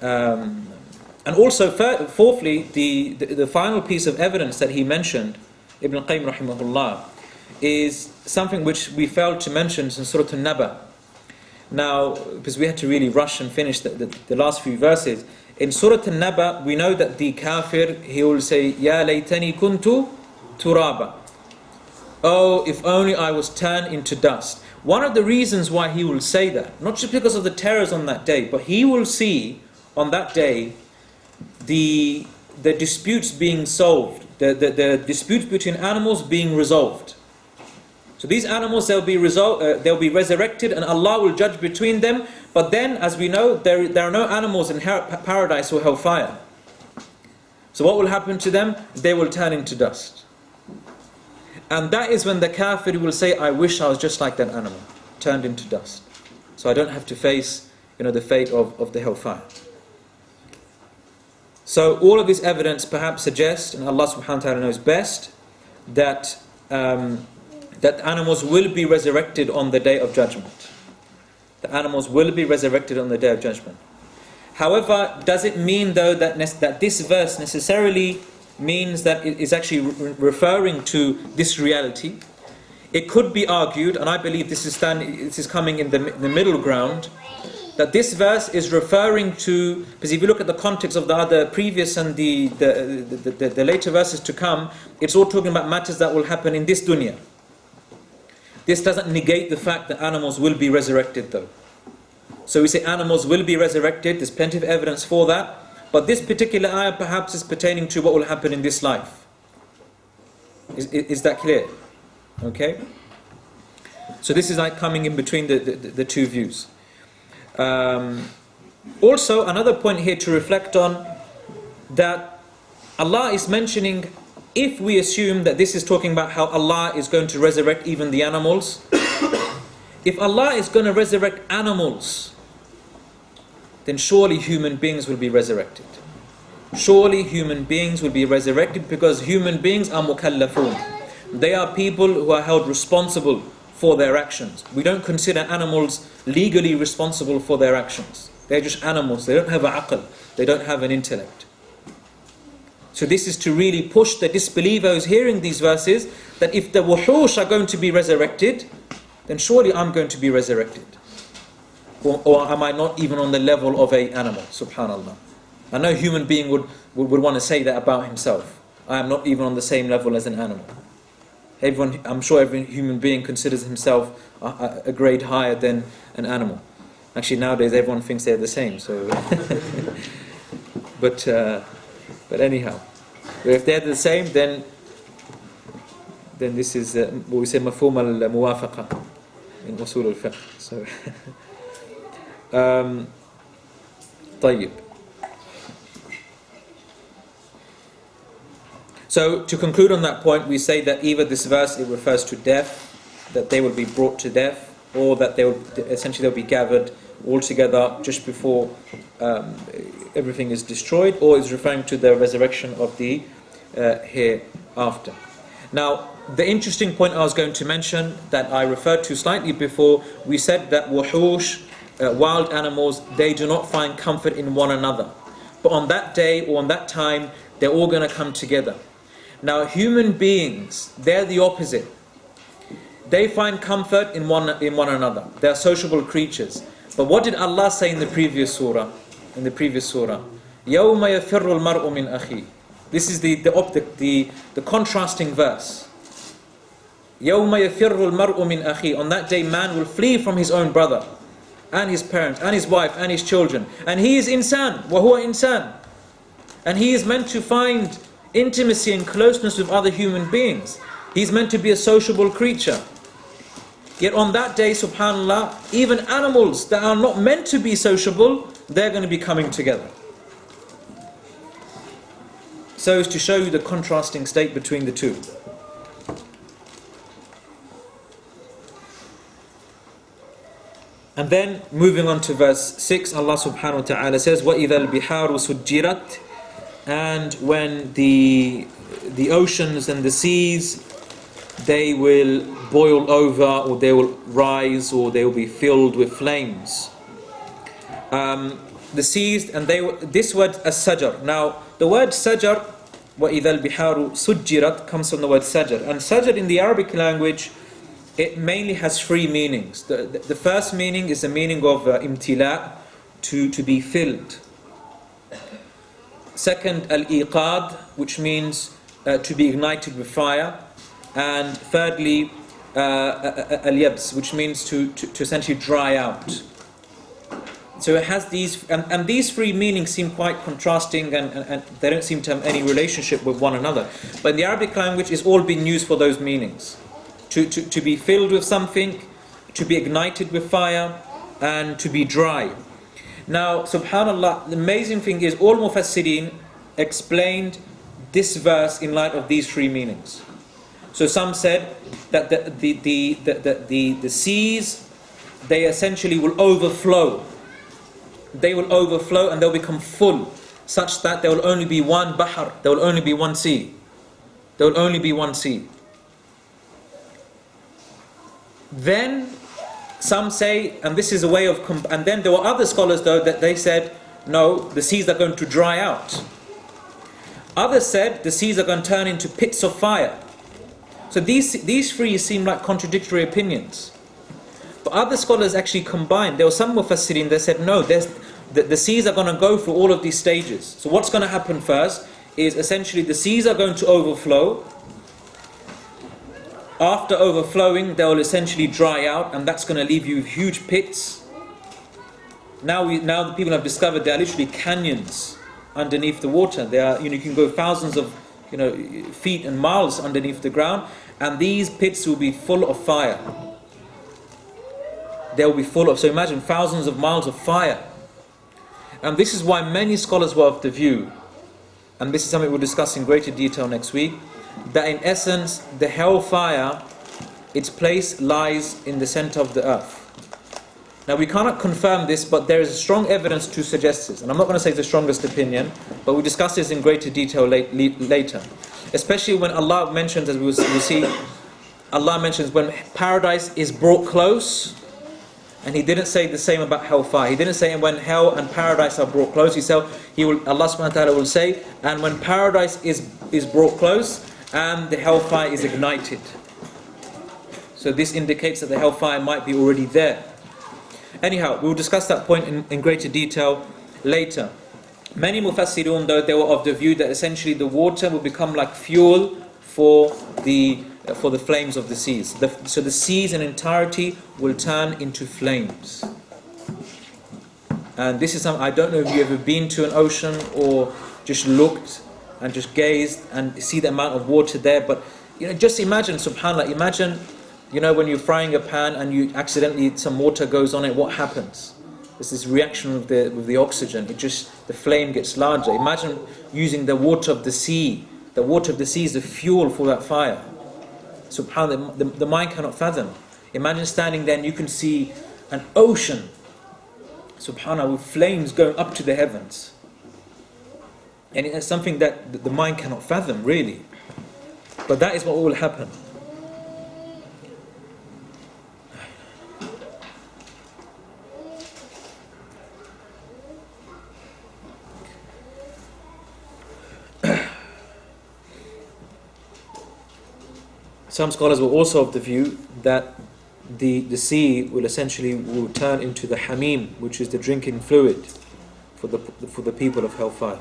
and also fourthly, the final piece of evidence that he mentioned, Ibn Qayyim rahimahullah, is something which we failed to mention in Surah An-Naba. Now, because we had to really rush and finish the last few verses. In Surah An-Naba, we know that the kafir, he will say, Ya laytani kuntu turaba. Oh, if only I was turned into dust. One of the reasons why he will say that, not just because of the terrors on that day, but he will see on that day the disputes being solved, the disputes between animals being resolved. So these animals, they'll be resurrected, and Allah will judge between them. But then, as we know, there are no animals in paradise or hellfire. So what will happen to them? They will turn into dust. And that is when the kafir will say, I wish I was just like that animal, turned into dust. So I don't have to face, you know, the fate of the hellfire. So all of this evidence perhaps suggests, and Allah subhanahu wa ta'ala knows best, that animals will be resurrected on the day of judgment. The animals will be resurrected on the day of judgment. However, does it mean though that this verse necessarily means that it is actually referring to this reality? It could be argued, and I believe this is coming in the middle ground, that this verse is referring to, because if you look at the context of the other previous and the later verses to come, it's all talking about matters that will happen in this dunya. This doesn't negate the fact that animals will be resurrected though. So we say animals will be resurrected, there's plenty of evidence for that, but this particular ayah perhaps is pertaining to what will happen in this life. Is that clear? Okay? So this is like coming in between the two views. Also, another point here to reflect on, that Allah is mentioning, if we assume that this is talking about how Allah is going to resurrect even the animals, if Allah is going to resurrect animals, then surely human beings will be resurrected. Surely human beings will be resurrected, because human beings are mukallafun. They are people who are held responsible for their actions. We don't consider animals legally responsible for their actions. They're just animals. They don't have an aql. They don't have an intellect. So this is to really push the disbeliever who's hearing these verses, that if the wuhush are going to be resurrected, then surely I'm going to be resurrected. Or am I not even on the level of an animal? Subhanallah. I know a human being would want to say that about himself. I am not even on the same level as an animal. I'm sure every human being considers himself a grade higher than an animal. Actually, nowadays everyone thinks they're the same. So, but anyhow, if they're the same, then this is what we say mafhum al-muwafaqa in usul al-fiqh. So, طيب. So to conclude on that point, we say that either this verse, it refers to death, that they will be brought to death, or that they'll be gathered all together just before everything is destroyed, or is referring to the resurrection of the hereafter. Now, the interesting point I was going to mention, that I referred to slightly before, we said that wuhush wild animals, they do not find comfort in one another. But on that day or on that time, they're all going to come together. Now human beings, they're the opposite. They find comfort in one another. They are sociable creatures. But what did Allah say in the previous surah? In the previous surah, يَوْمَ يَفِرُّ الْمَرْءُ مِنْ أَخِيهِ. This is the contrasting verse. يَوْمَ يَفِرُّ الْمَرْءُ مِنْ أَخِيهِ. On that day, man will flee from his own brother, and his parents, and his wife, and his children. And he is insan, وَهُوَ insan. And he is meant to find intimacy and closeness with other human beings. He's meant to be a sociable creature. Yet on that day, subhanAllah, even animals that are not meant to be sociable, they're going to be coming together. So as to show you the contrasting state between the two. And then moving on to verse 6, Allah subhanahu wa ta'ala says, وَإِذَا الْبِحَارُ سُجِّرَتْ. And when the oceans and the seas, they will boil over, or they will rise, or they will be filled with flames. The seas, and this word as-sajar. Now, the word sajar, وَإِذَا الْبِحَارُ سُجِّرَتْ, comes from the word sajar. And sajar in the Arabic language, it mainly has three meanings. The first meaning is the meaning of imtila, to be filled. Second, al-iqad, which means to be ignited with fire. And thirdly, al-yabs, which means to essentially dry out. So it has these, and these three meanings seem quite contrasting, and they don't seem to have any relationship with one another. But in the Arabic language, it's all been used for those meanings. To be filled with something, to be ignited with fire, and to be dry. Now, subhanAllah, the amazing thing is, all Mufassirin explained this verse in light of these three meanings. So some said that the seas, they essentially will overflow. They will overflow and they'll become full, such that there will only be one bahar, there will only be one sea. There will only be one sea. Then some say, and this is a way of, and then there were other scholars though that they said, no, the seas are going to dry out. Others said the seas are going to turn into pits of fire. So these three seem like contradictory opinions. But other scholars actually combined. There were some Mufassirin that said, no, the seas are going to go through all of these stages. So what's going to happen first is essentially the seas are going to overflow. After overflowing, they will essentially dry out, and that's going to leave you with huge pits. Now the people have discovered there are literally canyons underneath the water. There are, you can go thousands of feet and miles underneath the ground, and these pits will be full of fire. They will be full of, so imagine thousands of miles of fire. And this is why many scholars were of the view, and this is something we'll discuss in greater detail next week, that in essence the hellfire, its place lies in the center of the earth. Now we cannot confirm this, but there is strong evidence to suggest this, and I'm not going to say it's the strongest opinion, but we'll discuss this in greater detail later. Especially when Allah mentions, as we'll see, Allah mentions when paradise is brought close, and He didn't say the same about hellfire. He didn't say when hell and paradise are brought close. Allah subhanahu wa ta'ala will say, and when paradise is brought close, and the hellfire is ignited. So this indicates that the hellfire might be already there. Anyhow, we will discuss that point in greater detail later. Many Mufassirun, though, they were of the view that essentially the water will become like fuel for the flames of the seas. So the seas in entirety will turn into flames. And this is something, I don't know if you've ever been to an ocean or just looked and just gazed and see the amount of water there, but just imagine, subhanAllah, imagine when you're frying a pan and you accidentally, some water goes on it, what happens? There's this reaction with the oxygen. The flame gets larger. Imagine using the water of the sea. The water of the sea is the fuel for that fire. SubhanAllah, the mind cannot fathom. Imagine standing there and you can see an ocean, SubhanAllah, with flames going up to the heavens. And it's something that the mind cannot fathom, really. But that is what will happen. Some scholars were also of the view that the sea will turn into the hamim, which is the drinking fluid for the people of hellfire.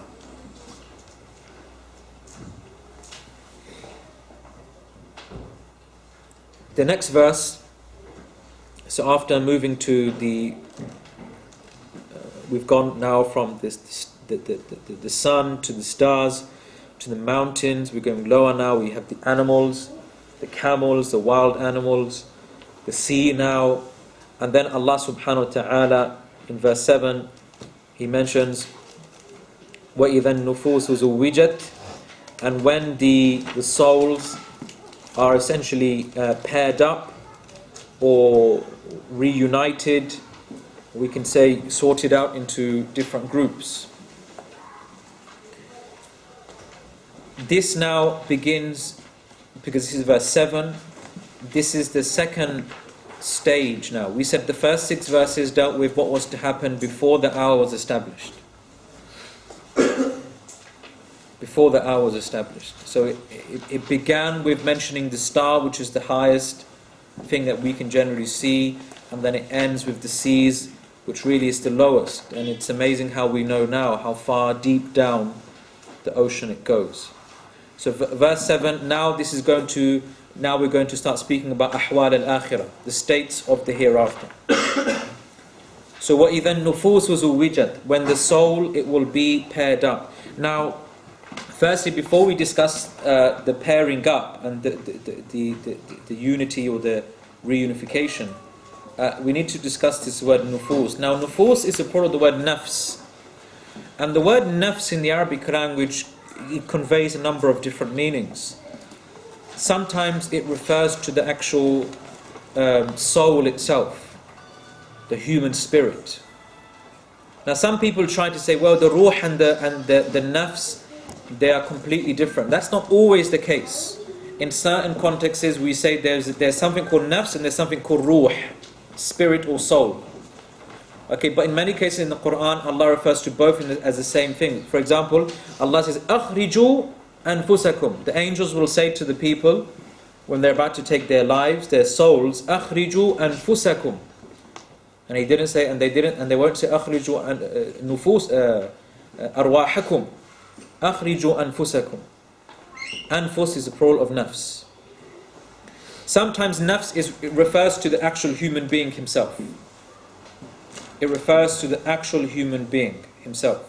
The next verse, so after moving to we've gone now from the sun to the stars to the mountains. We're going lower now. We have the animals, the camels, the wild animals, the sea now, and then Allah subhanahu wa ta'ala in verse 7 He mentions وَإِذَا النُّفُوسُ زُوِّجَتْ, and when the souls are essentially paired up or reunited, we can say sorted out into different groups. This now begins, because this is verse 7, this is the second stage now. We said the first 6 verses dealt with what was to happen before the hour was established. Before the hour was established. So it began with mentioning the star, which is the highest thing that we can generally see, and then it ends with the seas, which really is the lowest. And it's amazing how we know now how far deep down the ocean it goes. So verse 7, now we're going to start speaking about ahwal al-akhirah, the states of the hereafter. So وَإِذَا النُّفُوسُ زُوِّجَتْ, when the soul, it will be paired up. Now, firstly, before we discuss the pairing up and the unity or the reunification, we need to discuss this word nufus. Now, nufus is a part of the word nafs. And the word nafs in the Arabic language, it conveys a number of different meanings. Sometimes it refers to the actual soul itself, the human spirit. Now, some people try to say, well, the ruh and the nafs, they are completely different. That's not always the case. In certain contexts, we say there's something called nafs and there's something called ruh, spirit or soul. Okay, but in many cases in the Quran, Allah refers to both as the same thing. For example, Allah says, "Akhriju anfusakum." The angels will say to the people when they're about to take their lives, their souls, "Akhriju anfusakum." And he didn't say, and they won't say, "Akhriju nufus arwahakum." Akhriju anfusakum. Anfus is the plural of nafs. Sometimes nafs refers to the actual human being himself. It refers to the actual human being himself.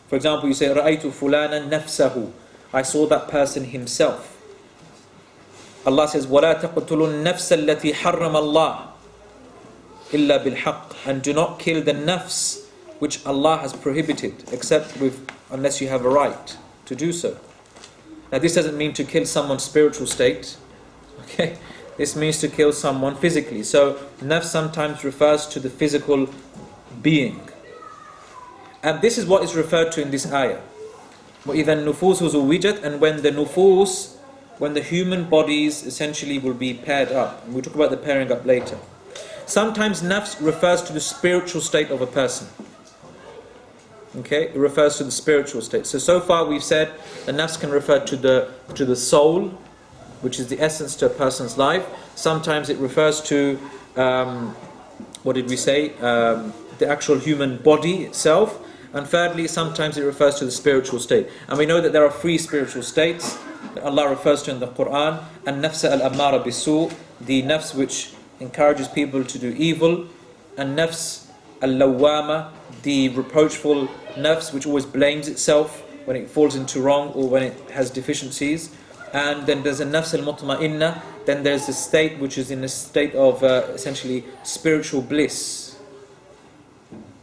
For example, you say, "Ra'aytu fulanan nafsahu." I saw that person himself. Allah says, وَلَا تَقْتُلُوا النَّفْسَ الَّتِي حَرَّمَ اللَّهِ إِلَّا بِالْحَقِّ, and do not kill the nafs which Allah has prohibited, unless you have a right to do so. Now, this doesn't mean to kill someone's spiritual state. Okay, this means to kill someone physically. So, nafs sometimes refers to the physical being. And this is what is referred to in this ayah. وَإِذَا النُّفُوسُ زُوِّجَتْ, and when the human bodies essentially will be paired up. And we'll talk about the pairing up later. Sometimes nafs refers to the spiritual state of a person. Okay, it refers to the spiritual state. So far we've said the nafs can refer to the soul, which is the essence to a person's life. Sometimes it refers to the actual human body itself. And thirdly, sometimes it refers to the spiritual state. And we know that there are 3 spiritual states that Allah refers to in the Quran. An-nafs al-ammara bisu, the nafs which encourages people to do evil. An-nafs al-lawwama, the reproachful nafs which always blames itself when it falls into wrong or when it has deficiencies. And then there's a nafs al-mutma'inna, then there's the state which is in a state of essentially spiritual bliss.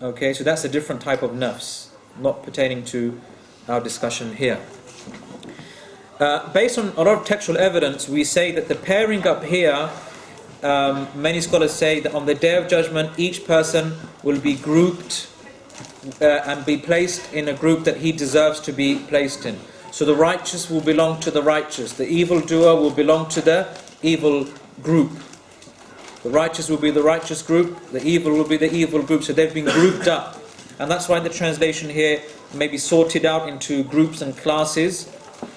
Okay, so that's a different type of nafs, not pertaining to our discussion here. Based on a lot of textual evidence, we say that the pairing up here, many scholars say that on the Day of Judgment, each person will be grouped and be placed in a group that he deserves to be placed in. So the righteous will belong to the righteous, the evildoer will belong to the evil group. The righteous will be the righteous group, the evil will be the evil group. So they've been grouped up. And that's why the translation here may be sorted out into groups and classes.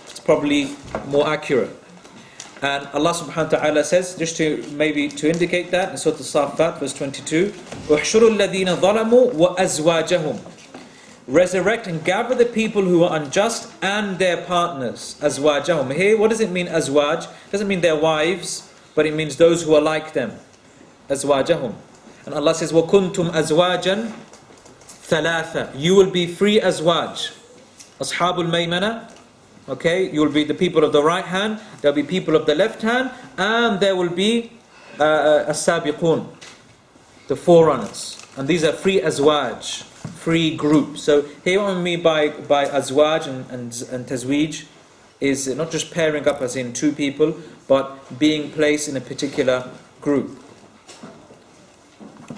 It's probably more accurate. And Allah subhanahu wa ta'ala says, just to indicate that, in Surah Al-Saffat, verse 22, اُحْشُرُوا الَّذِينَ ظَلَمُوا وَأَزْوَاجَهُم. Resurrect and gather the people who are unjust and their partners. Azwajahum. Here, what does it mean, azwaj? It doesn't mean their wives, but it means those who are like them. Azwajahum. And Allah says, وَكُنْتُمْ أَزْوَاجًا ثَلَاثًا. You will be three azwaj. Ashabul Maymana. Okay, you will be the people of the right hand, there will be people of the left hand, and there will be as-sabiqun, the forerunners. And these are free azwaj, free groups. So here what I mean by azwaj and tazweej is not just pairing up as in two people, but being placed in a particular group.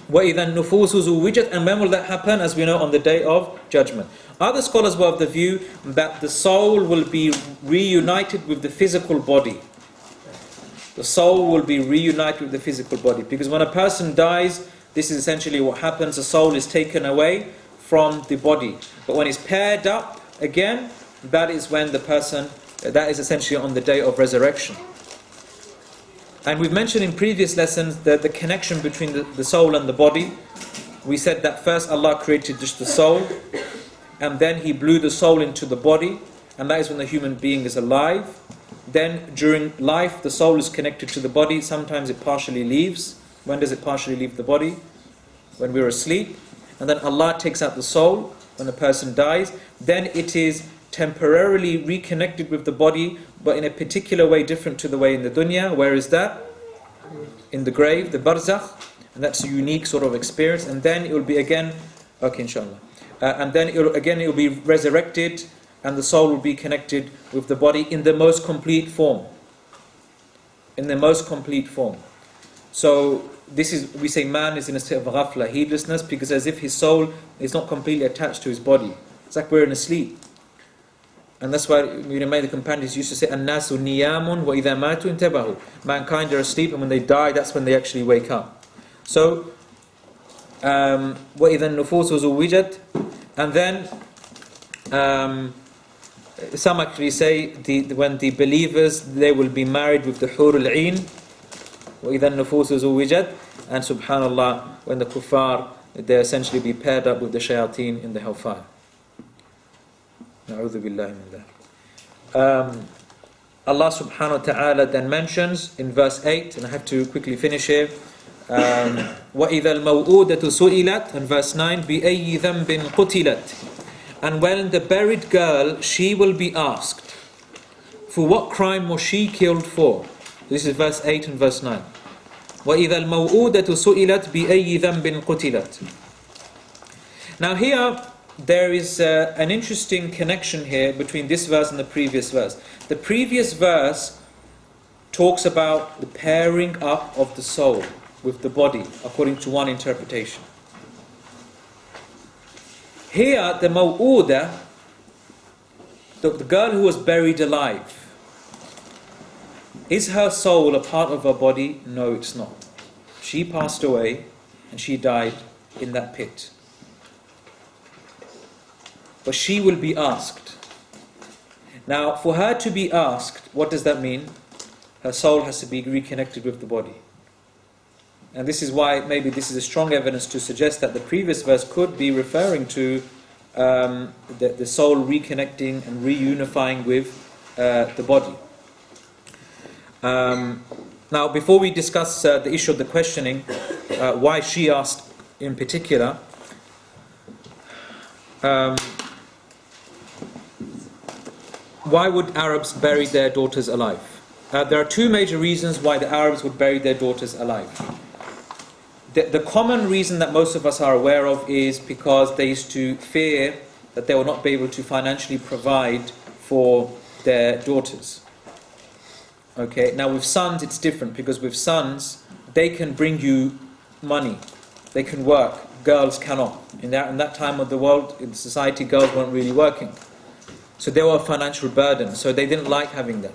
وَإِذَا النُّفُوسُ زُوِّجَتْ. And when will that happen? As we know, on the day of judgment. Other scholars were of the view that the soul will be reunited with the physical body. The soul will be reunited with the physical body. Because when a person dies, this is essentially what happens. The soul is taken away from the body. But when it's paired up again, that is when that is essentially on the day of resurrection. And we've mentioned in previous lessons that the connection between the soul and the body. We said that first Allah created just the soul, and then He blew the soul into the body, and that is when the human being is alive. Then during life, the soul is connected to the body. Sometimes it partially leaves. When does it partially leave the body? When we're asleep. And then Allah takes out the soul when a person dies. Then it is temporarily reconnected with the body, but in a particular way different to the way in the dunya. Where is that? In the grave, the barzakh. And that's a unique sort of experience. And then it will be again, okay, inshallah. And then it will be resurrected, and the soul will be connected with the body in the most complete form. In the most complete form. So this is, we say man is in a state of ghafla, heedlessness, because as if his soul is not completely attached to his body. It's like we're in a sleep. And that's why many of the companions used to say, "An-nasu niyamun wa idha matu intabahu." Mankind are asleep, and when they die, that's when they actually wake up. So, وَإِذَا النُّفُوسُ زُوِّجَتْ. And then some actually say when the believers, they will be married with the hur al-'ain. وَإِذَا النُّفُوسُ زُوِّجَتْ. And subhanallah, when the kuffar, they essentially be paired up with the shayateen in the hellfire. Na'udhu billahi min dhalik. Allah subhanahu wa ta'ala then mentions in verse 8, and I have to quickly finish here, وَإِذَا الْمَوْءُودَةُ سُئِلَتْ, and verse 9, بِأَيِّ ذَنْبٍ قُتِلَتْ. And when the buried girl, she will be asked, for what crime was she killed for? This is verse 8 and verse 9. وَإِذَا الْمَوْءُودَةُ سُئِلَتْ بِأَيِّ ذَنْبٍ قُتِلَتْ. Now here, there is an interesting connection here between this verse and the previous verse. The previous verse talks about the pairing up of the soul with the body, according to one interpretation. Here, the maw'uda, the girl who was buried alive, is her soul a part of her body? No, it's not. She passed away and she died in that pit. But she will be asked. Now, for her to be asked, what does that mean? Her soul has to be reconnected with the body. And this is why maybe this is a strong evidence to suggest that the previous verse could be referring to the soul reconnecting and reunifying with the body. Now, before we discuss the issue of the questioning, why she asked in particular, why would Arabs bury their daughters alive? There are two major reasons why the Arabs would bury their daughters alive. The common reason that most of us are aware of is because they used to fear that they will not be able to financially provide for their daughters. Okay, now with sons it's different, because with sons they can bring you money, they can work, girls cannot. In that time of the world, in society, girls weren't really working. So they were a financial burden, so they didn't like having them.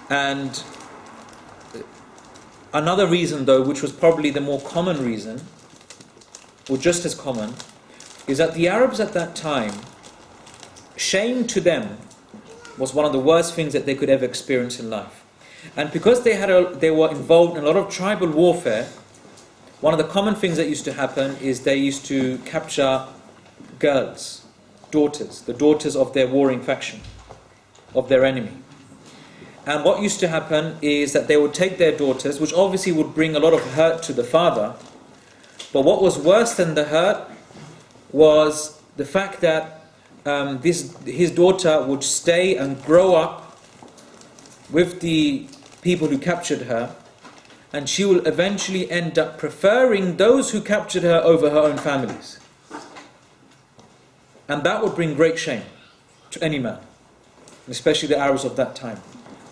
And another reason though, which was probably the more common reason, or just as common, is that the Arabs at that time, shame to them was one of the worst things that they could ever experience in life. And because they were involved in a lot of tribal warfare, one of the common things that used to happen is they used to capture girls, daughters, the daughters of their warring faction, of their enemy. And what used to happen is that they would take their daughters, which obviously would bring a lot of hurt to the father, but what was worse than the hurt was the fact that his daughter would stay and grow up with the people who captured her, and she will eventually end up preferring those who captured her over her own families. And that would bring great shame to any man, especially the Arabs of that time.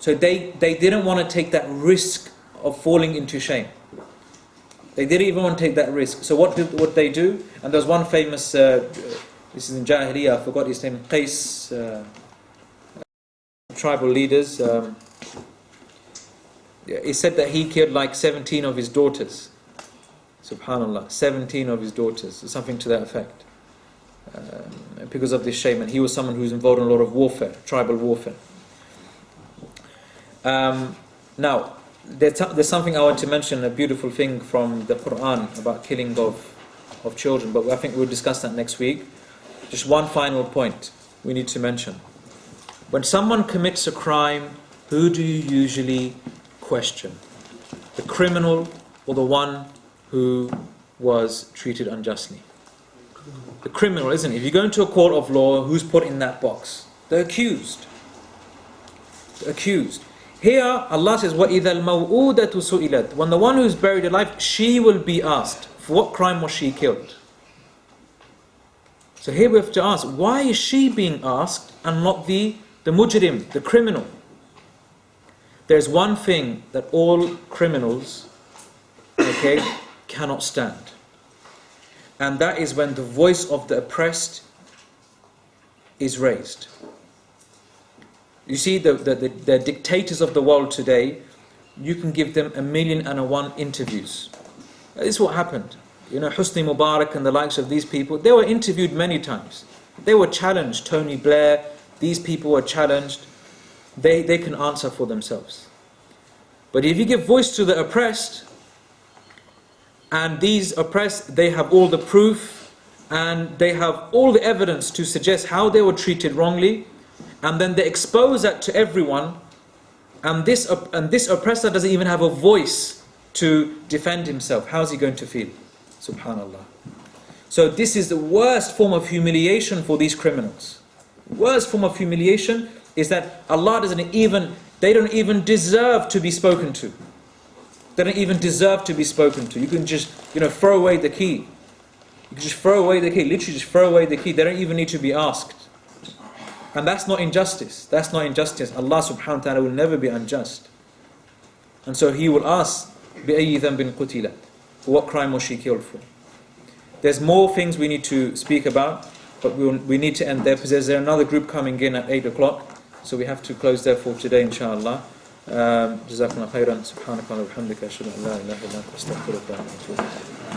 So they didn't want to take that risk of falling into shame. They didn't even want to take that risk. So what they do, and there's one famous, this is in Jahiliyyah, I forgot his name, Qais, tribal leaders, he said that he killed like 17 of his daughters. Subhanallah, 17 of his daughters, or something to that effect. Because of this shame, and he was someone who was involved in a lot of warfare, tribal warfare. Now, there's something I want to mention, a beautiful thing from the Quran about killing of children, but I think we'll discuss that next week. Just one final point we need to mention. When someone commits a crime, who do you usually question? The criminal or the one who was treated unjustly? The criminal, isn't it? If you go into a court of law, who's put in that box? The accused. The accused. Here, Allah says, وَإِذَا الْمَوْءُودَةُ سُئِلَتْ. When the one who is buried alive, she will be asked, for what crime was she killed? So here we have to ask, why is she being asked and not the mujrim, the criminal? There's one thing that all criminals, cannot stand. And that is when the voice of the oppressed is raised. You see, the dictators of the world today, you can give them 1,000,001 interviews. This is what happened. You know, Hosni Mubarak and the likes of these people, they were interviewed many times. They were challenged. Tony Blair, these people were challenged. They can answer for themselves. But if you give voice to the oppressed, and these oppressed, they have all the proof and they have all the evidence to suggest how they were treated wrongly, and then they expose that to everyone, and this oppressor doesn't even have a voice to defend himself. How's he going to feel? Subhanallah. So this is the worst form of humiliation for these criminals. Worst form of humiliation is that Allah they don't even deserve to be spoken to. They don't even deserve to be spoken to. You can just, throw away the key. You can just throw away the key. Literally just throw away the key. They don't even need to be asked. And that's not injustice. That's not injustice. Allah subhanahu wa ta'ala will never be unjust. And so He will ask, بِأَيِّ ذَنْبٍ قُتِلَتْ. For what crime was she killed for? There's more things we need to speak about, but we need to end there, because there's another group coming in at 8 o'clock. So we have to close there for today, inshallah. جزاكم الله خيرا سبحانك اللهم وبحمدك أشهد أن لا إله إلا أنت أستغفرك وأتوب إليك